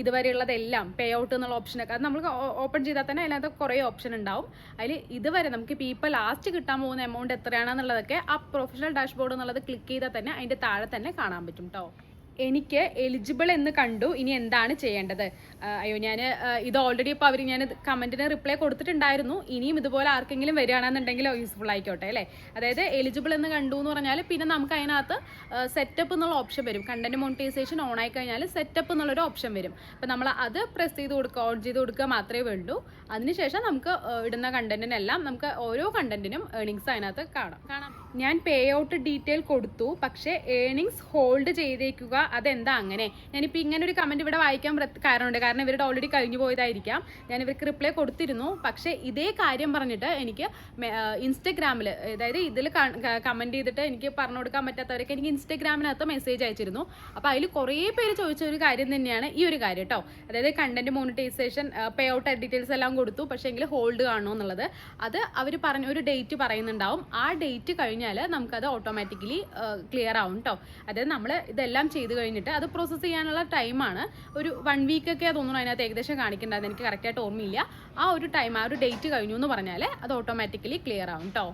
ഇതുവരെയുള്ളതെല്ലാം, പേ ഔട്ട് എന്നുള്ള ഓപ്ഷനൊക്കെ. അത് നമ്മൾ ഓപ്പൺ ചെയ്താൽ തന്നെ അതിനകത്ത് കുറേ ഓപ്ഷൻ ഉണ്ടാവും. അതിൽ ഇതുവരെ നമുക്ക് ഇപ്പോൾ ലാസ്റ്റ് കിട്ടാൻ പോകുന്ന എമൗണ്ട് എത്രയാണെന്നുള്ളതൊക്കെ ആ പ്രൊഫഷണൽ ഡാഷ്ബോർഡ് എന്നുള്ളത് ക്ലിക്ക് ചെയ്താൽ തന്നെ അതിൻ്റെ താഴെ തന്നെ കാണാൻ പറ്റും കേട്ടോ. എനിക്ക് എലിജിബിൾ എന്ന് കണ്ടു, ഇനി എന്താണ് ചെയ്യേണ്ടത്? അയ്യോ, ഞാൻ ഇത് ഓൾറെഡി ഇപ്പോൾ ഞാൻ കമൻറ്റിന് റിപ്ലൈ കൊടുത്തിട്ടുണ്ടായിരുന്നു. ഇനിയും ഇതുപോലെ ആർക്കെങ്കിലും വരികയാണെന്നുണ്ടെങ്കിൽ യൂസ്ഫുൾ ആയിക്കോട്ടെ അല്ലേ. അതായത് എലിജിബിൾ എന്ന് കണ്ടു എന്ന് പറഞ്ഞാൽ പിന്നെ നമുക്ക് അതിനകത്ത് സെറ്റപ്പ് എന്നുള്ള ഓപ്ഷൻ വരും. കണ്ടന്റ് മോണിറ്റൈസേഷൻ ഓൺ ആയി കഴിഞ്ഞാൽ സെറ്റപ്പ് എന്നുള്ളൊരു ഓപ്ഷൻ വരും. അപ്പോൾ നമ്മൾ അത് പ്രസ് ചെയ്ത് കൊടുക്കുക, ഓൺ ചെയ്ത് കൊടുക്കുക മാത്രമേ വേണ്ടൂ. അതിനുശേഷം നമുക്ക് ഇടുന്ന കണ്ടന്റിനെല്ലാം നമുക്ക് ഓരോ കണ്ടന്റിനും ഏണിങ്സ് അതിനകത്ത് കാണാം. ഞാൻ പേ ഔട്ട് ഡീറ്റെയിൽ കൊടുത്തു, പക്ഷേ ഏണിങ്സ് ഹോൾഡ് ചെയ്തേക്കുക, അതെന്താ അങ്ങനെ? ഞാനിപ്പോൾ ഇങ്ങനെ ഒരു കമൻറ്റ് ഇവിടെ വായിക്കാൻ കാരണമുണ്ട്. കാരണം ഇവരുടെ ഓൾറെഡി കഴിഞ്ഞു പോയതായിരിക്കാം. ഞാൻ ഇവർക്ക് റിപ്ലൈ കൊടുത്തിരുന്നു. പക്ഷേ ഇതേ കാര്യം പറഞ്ഞിട്ട് എനിക്ക് ഇൻസ്റ്റഗ്രാമിൽ, അതായത് ഇതിൽ കമൻറ്റ് ചെയ്തിട്ട് എനിക്ക് പറഞ്ഞു കൊടുക്കാൻ പറ്റാത്തവരൊക്കെ എനിക്ക് ഇൻസ്റ്റഗ്രാമിനകത്ത് മെസ്സേജ് അയച്ചിരുന്നു. അപ്പോൾ അതിൽ കുറേ പേര് ചോദിച്ച ഒരു കാര്യം തന്നെയാണ് ഈ ഒരു കാര്യം കേട്ടോ. അതായത് content monetisation pay out details എല്ലാം കൊടുത്തു, പക്ഷേ എങ്കിൽ ഹോൾഡ് കാണുമോ എന്നുള്ളത്. അത് അവർ ഒരു ഡേറ്റ് പറയുന്നുണ്ടാവും. ആ ഡേറ്റ് കഴിഞ്ഞാൽ നമുക്കത് ഓട്ടോമാറ്റിക്കലി ക്ലിയർ ആവും കേട്ടോ. അതായത് നമ്മൾ ഇതെല്ലാം ചെയ്ത് കഴിഞ്ഞിട്ട് അത് പ്രോസസ്സ് ചെയ്യാനുള്ള ടൈമാണ് ഒരു 1 വീക്കൊക്കെ തോന്നുന്നു അതിനകത്ത് ഏകദേശം കാണിക്കേണ്ടത്. എനിക്ക് കറക്റ്റായിട്ട് ഓർമ്മയില്ല. ആ ഒരു ഡേറ്റ് കഴിഞ്ഞു എന്ന് പറഞ്ഞാൽ അത് ഓട്ടോമാറ്റിക്കലി ക്ലിയർ ആവും കേട്ടോ.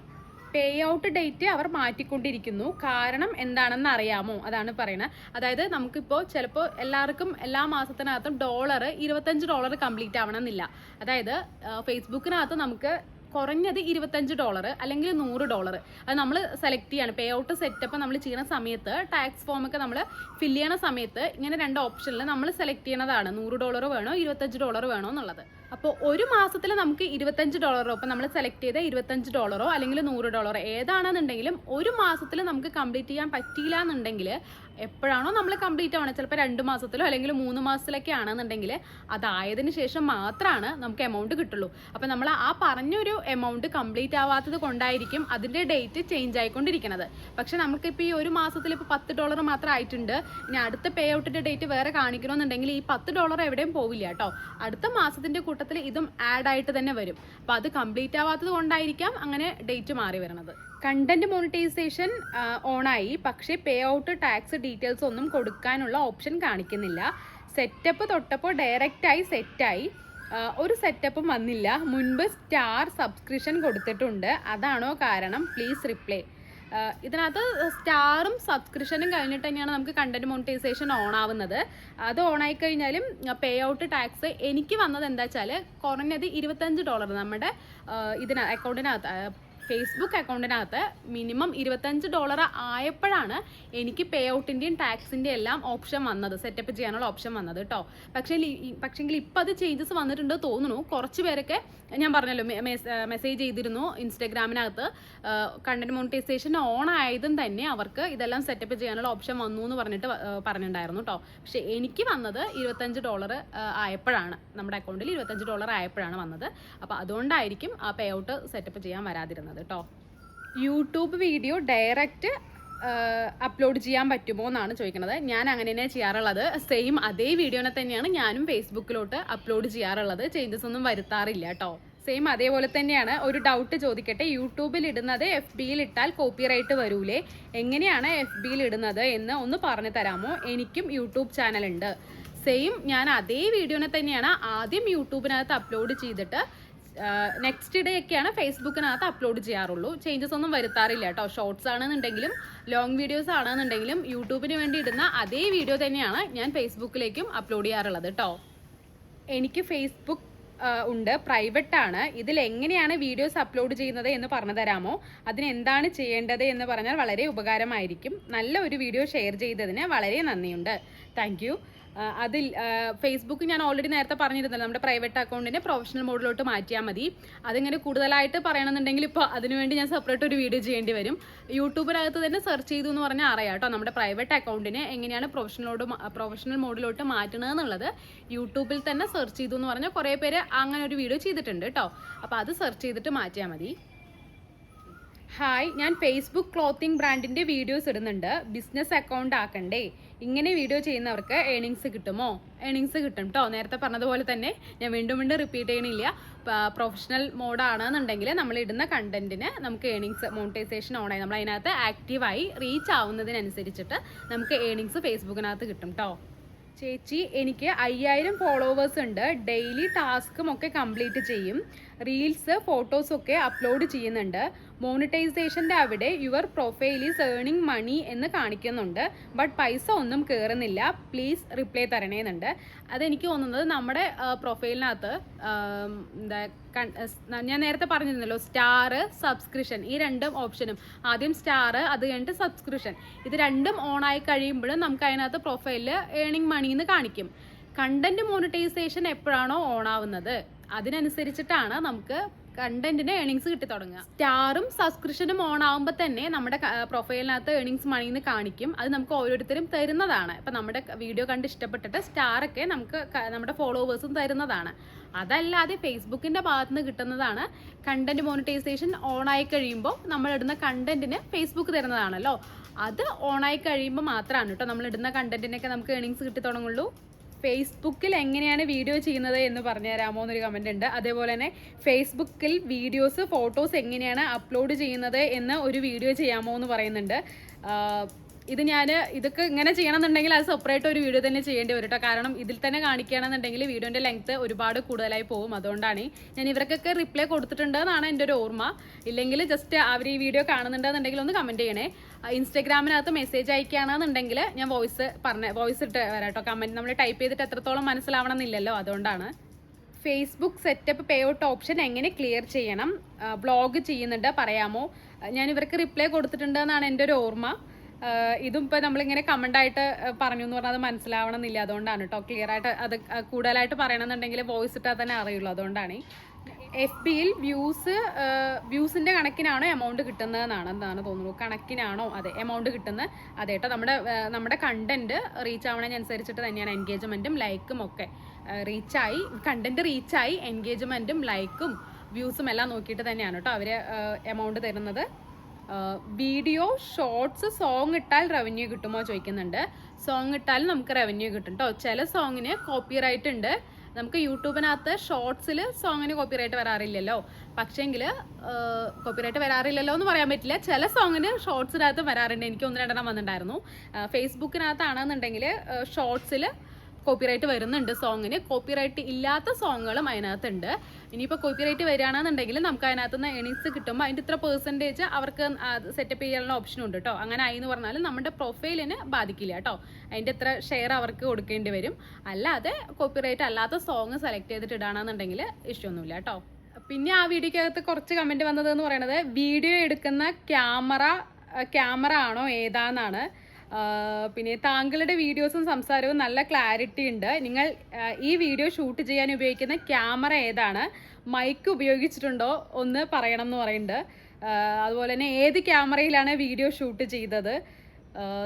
പേ ഔട്ട് ഡേറ്റ് അവർ മാറ്റിക്കൊണ്ടിരിക്കുന്നു, കാരണം എന്താണെന്ന് അറിയാമോ? അതാണ് പറയുന്നത്. അതായത് നമുക്കിപ്പോൾ ചിലപ്പോൾ എല്ലാവർക്കും എല്ലാ മാസത്തിനകത്തും $25 കംപ്ലീറ്റ് ആവണമെന്നില്ല. അതായത് ഫേസ്ബുക്കിനകത്ത് നമുക്ക് കുറഞ്ഞത് $25 അല്ലെങ്കിൽ $100 അത് നമ്മൾ സെലക്ട് ചെയ്യാണ്. പേ ഔട്ട് സെറ്റപ്പ് നമ്മൾ ചെയ്യുന്ന സമയത്ത് ടാക്സ് ഫോമൊക്കെ നമ്മൾ ഫില്ല് ചെയ്യണ സമയത്ത് ഇങ്ങനെ 2 ഓപ്ഷനിൽ നമ്മൾ സെലക്ട് ചെയ്യണതാണ് $100 വേണോ $25 വേണോ എന്നുള്ളത്. അപ്പോൾ ഒരു മാസത്തിൽ നമുക്ക് $25, ഇപ്പം നമ്മൾ സെലക്ട് ചെയ്ത $25 അല്ലെങ്കിൽ $100 ഏതാണെന്നുണ്ടെങ്കിലും ഒരു മാസത്തിൽ നമുക്ക് കംപ്ലീറ്റ് ചെയ്യാൻ പറ്റിയില്ല എന്നുണ്ടെങ്കിൽ എപ്പോഴാണോ നമ്മൾ കംപ്ലീറ്റ് ആവണം, ചിലപ്പോൾ 2 മാസത്തിലോ അല്ലെങ്കിൽ 3 മാസത്തിലൊക്കെ ആണെന്നുണ്ടെങ്കിൽ അതായതിനു ശേഷം മാത്രമാണ് നമുക്ക് എമൗണ്ട് കിട്ടുള്ളൂ. അപ്പം നമ്മൾ ആ പറഞ്ഞൊരു എമൗണ്ട് കംപ്ലീറ്റ് ആവാത്തത് കൊണ്ടായിരിക്കും അതിൻ്റെ ഡേറ്റ് ചേഞ്ച് ആയിക്കൊണ്ടിരിക്കുന്നത്. പക്ഷെ നമുക്കിപ്പോൾ ഈ ഒരു മാസത്തിൽ ഇപ്പോൾ $10 മാത്രം ആയിട്ടുണ്ട്. ഇനി അടുത്ത പേ ഔട്ടിൻ്റെ ഡേറ്റ് വേറെ കാണിക്കണമെന്നുണ്ടെങ്കിൽ ഈ $10 എവിടെയും പോവില്ല കേട്ടോ. അടുത്ത മാസത്തിൻ്റെ കൂട്ടത്തിൽ ഇതും ആഡ് ആയിട്ട് തന്നെ വരും. അപ്പോൾ അത് കംപ്ലീറ്റ് ആവാത്തത് കൊണ്ടായിരിക്കാം അങ്ങനെ ഡേറ്റ് മാറി വരുന്നത്. കണ്ടന്റ് മോണിറ്റൈസേഷൻ ഓണായി, പക്ഷേ പേ ഔട്ട് ടാക്സ് ഡീറ്റെയിൽസ് ഒന്നും കൊടുക്കാനുള്ള ഓപ്ഷൻ കാണിക്കുന്നില്ല. സെറ്റപ്പ് തൊട്ടപ്പോൾ ഡയറക്റ്റായി സെറ്റായി, ഒരു സെറ്റപ്പും വന്നില്ല. മുൻപ് സ്റ്റാർ സബ്സ്ക്രിപ്ഷൻ കൊടുത്തിട്ടുണ്ട്, അതാണോ കാരണം? Please reply. ഇതിനകത്ത് സ്റ്റാറും സബ്സ്ക്രിപ്ഷനും കഴിഞ്ഞിട്ട് തന്നെയാണ് നമുക്ക് കണ്ടന്റ് മോണിറ്റൈസേഷൻ ഓൺ ആവുന്നത്. അത് ഓണായി കഴിഞ്ഞാലും പേ ഔട്ട് ടാക്സ് എനിക്ക് വന്നത് എന്താ വെച്ചാൽ കുറഞ്ഞത് $25 നമ്മുടെ അക്കൗണ്ടിനകത്ത് ഫേസ്ബുക്ക് അക്കൗണ്ടിനകത്ത് മിനിമം $25 ആയപ്പോഴാണ് എനിക്ക് പേ ഔട്ടിൻ്റെയും ടാക്സിൻ്റെയും എല്ലാം ഓപ്ഷൻ വന്നത്, സെറ്റപ്പ് ചെയ്യാനുള്ള ഓപ്ഷൻ വന്നത് കേട്ടോ. പക്ഷേങ്കിൽ ഇപ്പം അത് ചേഞ്ചസ് വന്നിട്ടുണ്ട് തോന്നുന്നു. കുറച്ച് പേരൊക്കെ ഞാൻ പറഞ്ഞല്ലോ മെസ്സേജ് ചെയ്തിരുന്നു ഇൻസ്റ്റഗ്രാമിനകത്ത്. കണ്ടന്റ് മോണിറ്റൈസേഷൻ ഓൺ ആയതും തന്നെ അവർക്ക് ഇതെല്ലാം സെറ്റപ്പ് ചെയ്യാനുള്ള ഓപ്ഷൻ വന്നു എന്ന് പറഞ്ഞിട്ടുണ്ടായിരുന്നു കേട്ടോ. പക്ഷേ എനിക്ക് വന്നത് $25 ആയപ്പോഴാണ്, നമ്മുടെ അക്കൗണ്ടിൽ $25 ആയപ്പോഴാണ് വന്നത്. അപ്പോൾ അതുകൊണ്ടായിരിക്കും ആ പേ ഔട്ട് സെറ്റപ്പ് ചെയ്യാൻ വരാതിരുന്നത് കേട്ടോ. യൂട്യൂബ് വീഡിയോ ഡയറക്റ്റ് അപ്ലോഡ് ചെയ്യാൻ പറ്റുമോ എന്നാണ് ചോദിക്കുന്നത്. ഞാൻ അങ്ങനെ തന്നെ ചെയ്യാറുള്ളത്. സെയിം അതേ വീഡിയോനെ തന്നെയാണ് ഞാനും ഫേസ്ബുക്കിലോട്ട് അപ്ലോഡ് ചെയ്യാറുള്ളത്. ചേഞ്ചസ് ഒന്നും വരുത്താറില്ല കേട്ടോ. സെയിം അതേപോലെ തന്നെയാണ്. ഒരു ഡൗട്ട് ചോദിക്കട്ടെ, യൂട്യൂബിൽ ഇടുന്നത് എഫ് ബിയിൽ ഇട്ടാൽ കോപ്പിറൈറ്റ് വരൂലേ? എങ്ങനെയാണ് എഫ് ബിയിൽ ഇടുന്നത് എന്ന് ഒന്ന് പറഞ്ഞു തരാമോ? എനിക്കും യൂട്യൂബ് ചാനലുണ്ട്. സെയിം ഞാൻ അതേ വീഡിയോനെ തന്നെയാണ് ആദ്യം യൂട്യൂബിനകത്ത് അപ്ലോഡ് ചെയ്തിട്ട് നെക്സ്റ്റ് ഡേ ഒക്കെയാണ് ഫേസ്ബുക്കിനകത്ത് അപ്ലോഡ് ചെയ്യാറുള്ളൂ. ചേഞ്ചസ് ഒന്നും വരുത്താറില്ല കേട്ടോ. ഷോർട്സ് ആണെന്നുണ്ടെങ്കിലും ലോങ് വീഡിയോസ് ആണെന്നുണ്ടെങ്കിലും യൂട്യൂബിന് വേണ്ടി ഇടുന്ന അതേ വീഡിയോ തന്നെയാണ് ഞാൻ ഫേസ്ബുക്കിലേക്കും അപ്ലോഡ് ചെയ്യാറുള്ളത് കേട്ടോ. എനിക്ക് ഫേസ്ബുക്ക് ഉണ്ട്, പ്രൈവറ്റ് ആണ്. ഇതിൽ എങ്ങനെയാണ് വീഡിയോസ് അപ്ലോഡ് ചെയ്യുന്നത് എന്ന് പറഞ്ഞു തരാമോ? അതിന് എന്താണ് ചെയ്യേണ്ടത് എന്ന് പറഞ്ഞാൽ വളരെ ഉപകാരമായിരിക്കും. നല്ല ഒരു വീഡിയോ ഷെയർ ചെയ്തതിന് വളരെ നന്ദിയുണ്ട്. Thank you. അതിൽ ഫേസ്ബുക്ക് ഞാൻ ഓൾറെഡി നേരത്തെ പറഞ്ഞിരുന്നല്ലോ, നമ്മുടെ പ്രൈവറ്റ് അക്കൗണ്ടിനെ പ്രൊഫഷണൽ മോഡിലോട്ട് മാറ്റിയാൽ മതി. അതിങ്ങനെ കൂടുതലായിട്ട് പറയണമെന്നുണ്ടെങ്കിൽ ഇപ്പോൾ അതിനുവേണ്ടി ഞാൻ സെപ്പറേറ്റ് ഒരു വീഡിയോ ചെയ്യേണ്ടി വരും. യൂട്യൂബിനകത്ത് തന്നെ സെർച്ച് ചെയ്തു എന്ന് പറഞ്ഞാൽ അറിയാം കേട്ടോ. നമ്മുടെ പ്രൈവറ്റ് അക്കൗണ്ടിനെ എങ്ങനെയാണ് പ്രൊഫഷണൽ മോഡിലോട്ട് മാറ്റണമെന്നുള്ളത് യൂട്യൂബിൽ തന്നെ സെർച്ച് ചെയ്തു എന്ന് പറഞ്ഞാൽ കുറേ പേര് അങ്ങനെ ഒരു വീഡിയോ ചെയ്തിട്ടുണ്ട് കേട്ടോ. അപ്പോൾ അത് സെർച്ച് ചെയ്തിട്ട് മാറ്റിയാൽ മതി. ഹായ്, ഞാൻ ഫേസ്ബുക്ക് ക്ലോത്തിങ് ബ്രാൻഡിൻ്റെ വീഡിയോസ് ഇടുന്നുണ്ട്. ബിസിനസ് അക്കൗണ്ട് ആക്കണ്ടേ? ഇങ്ങനെ വീഡിയോ ചെയ്യുന്നവർക്ക് ഏണിങ്സ് കിട്ടുമോ? ഏണിങ്സ് കിട്ടും കേട്ടോ. നേരത്തെ പറഞ്ഞതുപോലെ തന്നെ ഞാൻ വീണ്ടും റിപ്പീറ്റ് ചെയ്യണില്ല. പ്രൊഫഷണൽ മോഡാണെന്നുണ്ടെങ്കിൽ നമ്മൾ ഇടുന്ന കണ്ടന്റിന് നമുക്ക് ഏണിങ്സ് മോണിറ്റൈസേഷൻ ഓണായി നമ്മൾ അതിനകത്ത് ആക്റ്റീവായി റീച്ച് ആവുന്നതിനനുസരിച്ചിട്ട് നമുക്ക് ഏണിങ്സ് ഫേസ്ബുക്കിനകത്ത് കിട്ടും കേട്ടോ. ചേച്ചി, എനിക്ക് 5000 ഫോളോവേഴ്സ് ഉണ്ട്. ഡെയിലി ടാസ്കും ഒക്കെ കംപ്ലീറ്റ് ചെയ്യും. റീൽസ് ഫോട്ടോസൊക്കെ അപ്ലോഡ് ചെയ്യുന്നുണ്ട്. മോണിറ്റൈസേഷൻ്റെ അവിടെ your profile is earning money എന്ന് കാണിക്കുന്നുണ്ട്. ബട്ട് പൈസ ഒന്നും കയറുന്നില്ല. പ്ലീസ് റിപ്ലൈ തരണേന്നുണ്ട്. അതെനിക്ക് തോന്നുന്നത് നമ്മുടെ പ്രൊഫൈലിനകത്ത് ഞാൻ നേരത്തെ പറഞ്ഞിരുന്നല്ലോ, സ്റ്റാർ, സബ്സ്ക്രിപ്ഷൻ, ഈ രണ്ടും ഓപ്ഷനും, ആദ്യം സ്റ്റാർ അത് കഴിഞ്ഞിട്ട് സബ്സ്ക്രിപ്ഷൻ, ഇത് രണ്ടും ഓണായി കഴിയുമ്പോഴും നമുക്ക് അതിനകത്ത് പ്രൊഫൈലിൽ ഏർണിംഗ് മണി എന്ന് കാണിക്കും. കണ്ടന്റ് മോണിറ്റൈസേഷൻ എപ്പോഴാണോ ഓണാവുന്നത് അതിനനുസരിച്ചിട്ടാണ് നമുക്ക് കണ്ടന്റിന് ഏണിങ്സ് കിട്ടി തുടങ്ങുക. സ്റ്റാറും സബ്സ്ക്രിപ്ഷനും ഓൺ ആകുമ്പോൾ തന്നെ നമ്മുടെ പ്രൊഫൈലിനകത്ത് ഏണിങ്സ് മണിന്ന് കാണിക്കും. അത് നമുക്ക് ഓരോരുത്തരും തരുന്നതാണ്. ഇപ്പം നമ്മുടെ വീഡിയോ കണ്ട് ഇഷ്ടപ്പെട്ടിട്ട് സ്റ്റാറൊക്കെ നമുക്ക് നമ്മുടെ ഫോളോവേഴ്സും തരുന്നതാണ്. അതല്ലാതെ ഫേസ്ബുക്കിൻ്റെ ഭാഗത്ത് നിന്ന് കിട്ടുന്നതാണ്. കണ്ടന്റ് മോണിറ്റൈസേഷൻ ഓണായി കഴിയുമ്പോൾ നമ്മളിടുന്ന കണ്ടന്റിന് ഫേസ്ബുക്ക് തരുന്നതാണല്ലോ. അത് ഓണായി കഴിയുമ്പോൾ മാത്രമാണ് കേട്ടോ നമ്മളിടുന്ന കണ്ടന്റിനൊക്കെ നമുക്ക് ഏണിങ്സ് കിട്ടി തുടങ്ങുള്ളൂ. ഫേസ്ബുക്കിൽ എങ്ങനെയാണ് വീഡിയോ ചെയ്യുന്നത് എന്ന് പറഞ്ഞു തരാമോ എന്നൊരു കമൻ്റ് ഉണ്ട്. അതേപോലെ തന്നെ ഫേസ്ബുക്കിൽ വീഡിയോസ് ഫോട്ടോസ് എങ്ങനെയാണ് അപ്ലോഡ് ചെയ്യുന്നത് എന്ന് ഒരു വീഡിയോ ചെയ്യാമോ എന്ന് പറയുന്നുണ്ട്. ഇതൊക്കെ ഇങ്ങനെ ചെയ്യണമെന്നുണ്ടെങ്കിൽ അത് സെപ്പറേറ്റ് ഒരു വീഡിയോ തന്നെ ചെയ്യേണ്ടി വരും കേട്ടോ. കാരണം ഇതിൽ തന്നെ കാണിക്കുകയാണെന്നുണ്ടെങ്കിൽ വീഡിയോൻ്റെ ലെങ്ത്ത് ഒരുപാട് കൂടുതലായി പോകും. അതുകൊണ്ടാണ് ഞാൻ ഇവർക്കൊക്കെ റിപ്ലൈ കൊടുത്തിട്ടുണ്ടെന്നാണ് എൻ്റെ ഒരു ഓർമ്മ. ഇല്ലെങ്കിൽ ജസ്റ്റ് അവർ ഈ വീഡിയോ കാണുന്നുണ്ടെന്നുണ്ടെങ്കിൽ ഒന്ന് കമൻറ്റ് ചെയ്യണേ. ഇൻസ്റ്റാഗ്രാമിനകത്ത് മെസ്സേജ് അയക്കുകയാണെന്നുണ്ടെങ്കിൽ ഞാൻ വോയിസ് ഇട്ട് വരാം കേട്ടോ. കമൻറ്റ് നമ്മൾ ടൈപ്പ് ചെയ്തിട്ട് എത്രത്തോളം മനസ്സിലാവണം എന്നില്ലല്ലോ, അതുകൊണ്ടാണ്. Facebook setup pay out option എങ്ങനെ ക്ലിയർ ചെയ്യണം? ബ്ലോഗ് ചെയ്യുന്നുണ്ട്, പറയാമോ? ഞാൻ ഇവർക്ക് റിപ്ലൈ കൊടുത്തിട്ടുണ്ടെന്നാണ് എൻ്റെ ഒരു ഓർമ്മ. ഇതും ഇപ്പോൾ നമ്മളിങ്ങനെ കമൻ്റായിട്ട് പറഞ്ഞു എന്ന് പറഞ്ഞാൽ അത് മനസ്സിലാവണമെന്നില്ല. അതുകൊണ്ടാണ് കേട്ടോ. ക്ലിയർ ആയിട്ട് അത് കൂടുതലായിട്ട് പറയണമെന്നുണ്ടെങ്കിൽ വോയിസ് ഇട്ടാൽ തന്നെ അറിയുള്ളൂ. അതുകൊണ്ടാണ്. എഫ് ബിയിൽ വ്യൂസിൻ്റെ കണക്കിനാണോ എമൗണ്ട് കിട്ടുന്നതെന്നാണ് തോന്നുന്നു. കണക്കിനാണോ? അതെ, എമൗണ്ട് കിട്ടുന്നത്. അതെ കേട്ടോ. നമ്മുടെ കണ്ടന്റ് റീച്ച് ആവണതിനനുസരിച്ചിട്ട് തന്നെയാണ് എൻഗേജ്മെൻറ്റും ലൈക്കും ഒക്കെ കണ്ടന്റ് റീച്ചായി എൻഗേജ്മെൻറ്റും ലൈക്കും വ്യൂസും എല്ലാം നോക്കിയിട്ട് തന്നെയാണ് കേട്ടോ അവർ എമൗണ്ട് തരുന്നത്. വീഡിയോ ഷോർട്സ് സോങ് ഇട്ടാൽ റവന്യൂ കിട്ടുമോ ചോദിക്കുന്നുണ്ട്. സോങ് ഇട്ടാൽ നമുക്ക് റവന്യൂ കിട്ടും കേട്ടോ. ചില സോങ്ങിന് കോപ്പിറൈറ്റ് ഉണ്ട്. നമുക്ക് യൂട്യൂബിനകത്ത് ഷോർട്സിൽ സോങ്ങിന് കോപ്പിറൈറ്റ് വരാറില്ലല്ലോ. പക്ഷേങ്കിൽ കോപ്പിറൈറ്റ് വരാറില്ലല്ലോ എന്ന് പറയാൻ പറ്റില്ല. ചില സോങ്ങിന് ഷോർട്സിനകത്ത് വരാറുണ്ട്. എനിക്ക് 1-2 വന്നിട്ടുണ്ടായിരുന്നു. ഫേസ്ബുക്കിനകത്താണെന്നുണ്ടെങ്കിൽ ഷോർട്സിൽ കോപ്പിറൈറ്റ് വരുന്നുണ്ട്. സോങ്ങിന് കോപ്പിറൈറ്റ് ഇല്ലാത്ത സോങ്ങുകളും അതിനകത്തുണ്ട്. ഇനിയിപ്പോൾ കോപ്പിറൈറ്റ് വരികയാണെന്നുണ്ടെങ്കിൽ നമുക്ക് അതിനകത്ത് നിന്ന് ഏണിങ്സ് കിട്ടുമ്പോൾ അതിൻ്റെ ഇത്ര പെർസെൻറ്റേജ് അവർക്ക് സെറ്റപ്പ് ചെയ്യാനുള്ള ഓപ്ഷനും ഉണ്ട് കേട്ടോ. അങ്ങനെ ആയി എന്ന് പറഞ്ഞാൽ നമ്മുടെ പ്രൊഫൈലിന് ബാധിക്കില്ല കേട്ടോ. അതിൻ്റെ ഇത്ര ഷെയർ അവർക്ക് കൊടുക്കേണ്ടി വരും. അല്ലാതെ കോപ്പിറൈറ്റ് അല്ലാത്ത സോങ് സെലക്ട് ചെയ്തിട്ട് ഇടുകയാണെന്നുണ്ടെങ്കിൽ ഇഷ്ടമൊന്നുമില്ല കേട്ടോ. പിന്നെ ആ വീഡിയോക്കകത്ത് കുറച്ച് കമൻറ്റ് വന്നതെന്ന് പറയുന്നത് വീഡിയോ എടുക്കുന്ന ക്യാമറ ആണോ ഏതാന്നാണ്. പിന്നെ താങ്കളുടെ വീഡിയോസും സംസാരവും നല്ല ക്ലാരിറ്റി ഉണ്ട്. നിങ്ങൾ ഈ വീഡിയോ ഷൂട്ട് ചെയ്യാൻ ഉപയോഗിക്കുന്ന ക്യാമറ ഏതാണ്? മൈക്ക് ഉപയോഗിച്ചിട്ടുണ്ടോ ഒന്ന് പറയണം എന്ന് പറയുന്നുണ്ട്. അതുപോലെ തന്നെ ഏത് ക്യാമറയിലാണ് വീഡിയോ ഷൂട്ട് ചെയ്തത്?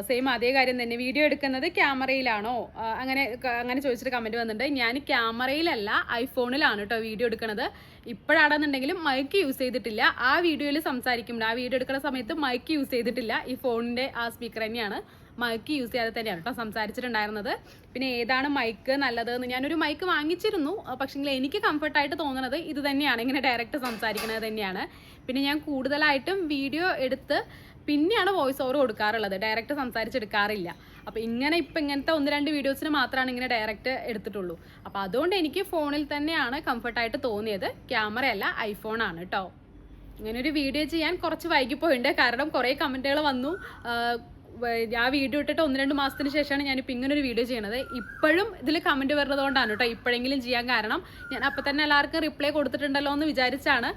സെയിം അതേ കാര്യം തന്നെ. വീഡിയോ എടുക്കുന്നത് ക്യാമറയിലാണോ അങ്ങനെ ചോദിച്ചിട്ട് കമൻറ്റ് വന്നിട്ടുണ്ട്. ഞാൻ ക്യാമറയിലല്ല ഐഫോണിലാണ് കേട്ടോ വീഡിയോ എടുക്കുന്നത്. ഇപ്പോഴാണെന്നുണ്ടെങ്കിലും മൈക്ക് യൂസ് ചെയ്തിട്ടില്ല. ആ വീഡിയോയിൽ സംസാരിക്കുമ്പോൾ ആ വീഡിയോ എടുക്കുന്ന സമയത്ത് മൈക്ക് യൂസ് ചെയ്തിട്ടില്ല. ഈ ഫോണിൻ്റെ ആ സ്പീക്കർ തന്നെയാണ്, മൈക്ക് യൂസ് ചെയ്യാതെ തന്നെയാണ് കേട്ടോ സംസാരിച്ചിട്ടുണ്ടായിരുന്നത്. പിന്നെ ഏതാണ് മൈക്ക് നല്ലതെന്ന് ഞാനൊരു മൈക്ക് വാങ്ങിച്ചിരുന്നു, പക്ഷേ എനിക്ക് കംഫർട്ടായിട്ട് തോന്നുന്നത് ഇത് തന്നെയാണ്, ഇങ്ങനെ ഡയറക്റ്റ് സംസാരിക്കുന്നത് തന്നെയാണ്. പിന്നെ ഞാൻ കൂടുതലായിട്ടും വീഡിയോ എടുത്ത് പിന്നെയാണ് വോയിസ് ഓവർ കൊടുക്കാറുള്ളത്, ഡയറക്റ്റ് സംസാരിച്ചെടുക്കാറില്ല. അപ്പോൾ ഇങ്ങനത്തെ 1-2 വീഡിയോസിന് മാത്രമാണ് ഇങ്ങനെ ഡയറക്റ്റ് എടുത്തിട്ടുള്ളൂ. അപ്പോൾ അതുകൊണ്ട് എനിക്ക് ഫോണിൽ തന്നെയാണ് കംഫർട്ടായിട്ട് തോന്നിയത്, ക്യാമറയല്ല ഐഫോണാണ് കേട്ടോ. ഇങ്ങനൊരു വീഡിയോ ചെയ്യാൻ കുറച്ച് വൈകിപ്പോയിട്ടുണ്ട്, കാരണം കുറേ കമൻറ്റുകൾ വന്നു. ആ വീഡിയോ ഇട്ടിട്ട് 1-2 മാസത്തിന് ശേഷമാണ് ഞാനിപ്പോൾ ഇങ്ങനൊരു വീഡിയോ ചെയ്യണത്. ഇപ്പോഴും ഇതിൽ കമൻറ്റ് വരുന്നതുകൊണ്ടാണ് കേട്ടോ ഇപ്പോഴെങ്കിലും ചെയ്യാൻ കാരണം. ഞാൻ അപ്പോൾ തന്നെ എല്ലാവർക്കും റിപ്ലൈ കൊടുത്തിട്ടുണ്ടല്ലോ എന്ന് വിചാരിച്ചാണ്.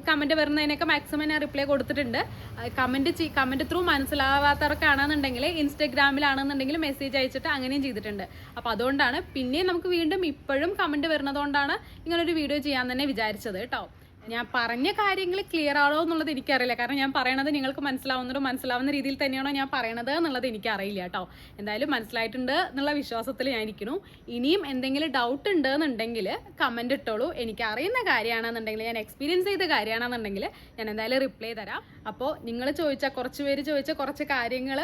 കമൻറ്റ് വരുന്നതിനൊക്കെ മാക്സിമം ഞാൻ റിപ്ലൈ കൊടുത്തിട്ടുണ്ട്. കമൻറ്റ് ത്രൂ മനസ്സിലാവാത്തവർക്കാണെന്നുണ്ടെങ്കിൽ ഇൻസ്റ്റഗ്രാമിലാണെന്നുണ്ടെങ്കിൽ മെസ്സേജ് അയച്ചിട്ട് അങ്ങനെയും ചെയ്തിട്ടുണ്ട്. അപ്പോൾ അതുകൊണ്ടാണ് പിന്നെയും നമുക്ക് വീണ്ടും ഇപ്പോഴും കമൻറ്റ് വരുന്നതുകൊണ്ടാണ് ഇങ്ങനൊരു വീഡിയോ ചെയ്യാൻ തന്നെ വിചാരിച്ചത് കേട്ടോ. ഞാൻ പറഞ്ഞ കാര്യങ്ങൾ ക്ലിയർ ആണോ എന്നുള്ളത് എനിക്കറിയില്ല, കാരണം ഞാൻ പറയണത് നിങ്ങൾക്ക് മനസ്സിലാവുന്ന രീതിയിൽ തന്നെയാണോ ഞാൻ പറയണത് എന്നുള്ളത് എനിക്കറിയില്ല കേട്ടോ. എന്തായാലും മനസ്സിലായിട്ടുണ്ട് എന്നുള്ള വിശ്വാസത്തിൽ ഞാൻ ഇരിക്കുന്നു. ഇനിയും എന്തെങ്കിലും ഡൗട്ട് ഉണ്ടെന്നുണ്ടെങ്കിൽ കമൻറ്റ് ഇട്ടോളൂ. എനിക്ക് അറിയുന്ന കാര്യമാണെന്നുണ്ടെങ്കിൽ, ഞാൻ എക്സ്പീരിയൻസ് ചെയ്ത കാര്യമാണെന്നുണ്ടെങ്കിൽ ഞാൻ എന്തായാലും റിപ്ലൈ തരാം. അപ്പോൾ നിങ്ങൾ കുറച്ച് പേര് ചോദിച്ച കുറച്ച് കാര്യങ്ങൾ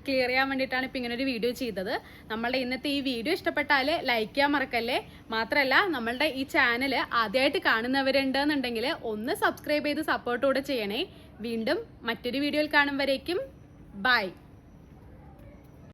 ക്ലിയർ ചെയ്യാൻ വേണ്ടിയിട്ടാണ് ഇപ്പോൾ ഇങ്ങനൊരു വീഡിയോ ചെയ്തത്. നമ്മളുടെ ഇന്നത്തെ ഈ വീഡിയോ ഇഷ്ടപ്പെട്ടാൽ ലൈക്ക് ചെയ്യാൻ മറക്കല്ലേ. മാത്രമല്ല നമ്മളുടെ ഈ ചാനൽ ആദ്യമായിട്ട് കാണുന്നവരുണ്ടെന്നുണ്ടെങ്കിൽ ഒന്ന് സബ്സ്ക്രൈബ് ചെയ്ത് സപ്പോർട്ട് കൂടെ ചെയ്യണേ. വീണ്ടും മറ്റൊരു വീഡിയോയിൽ കാണും വരേക്കും ബൈ.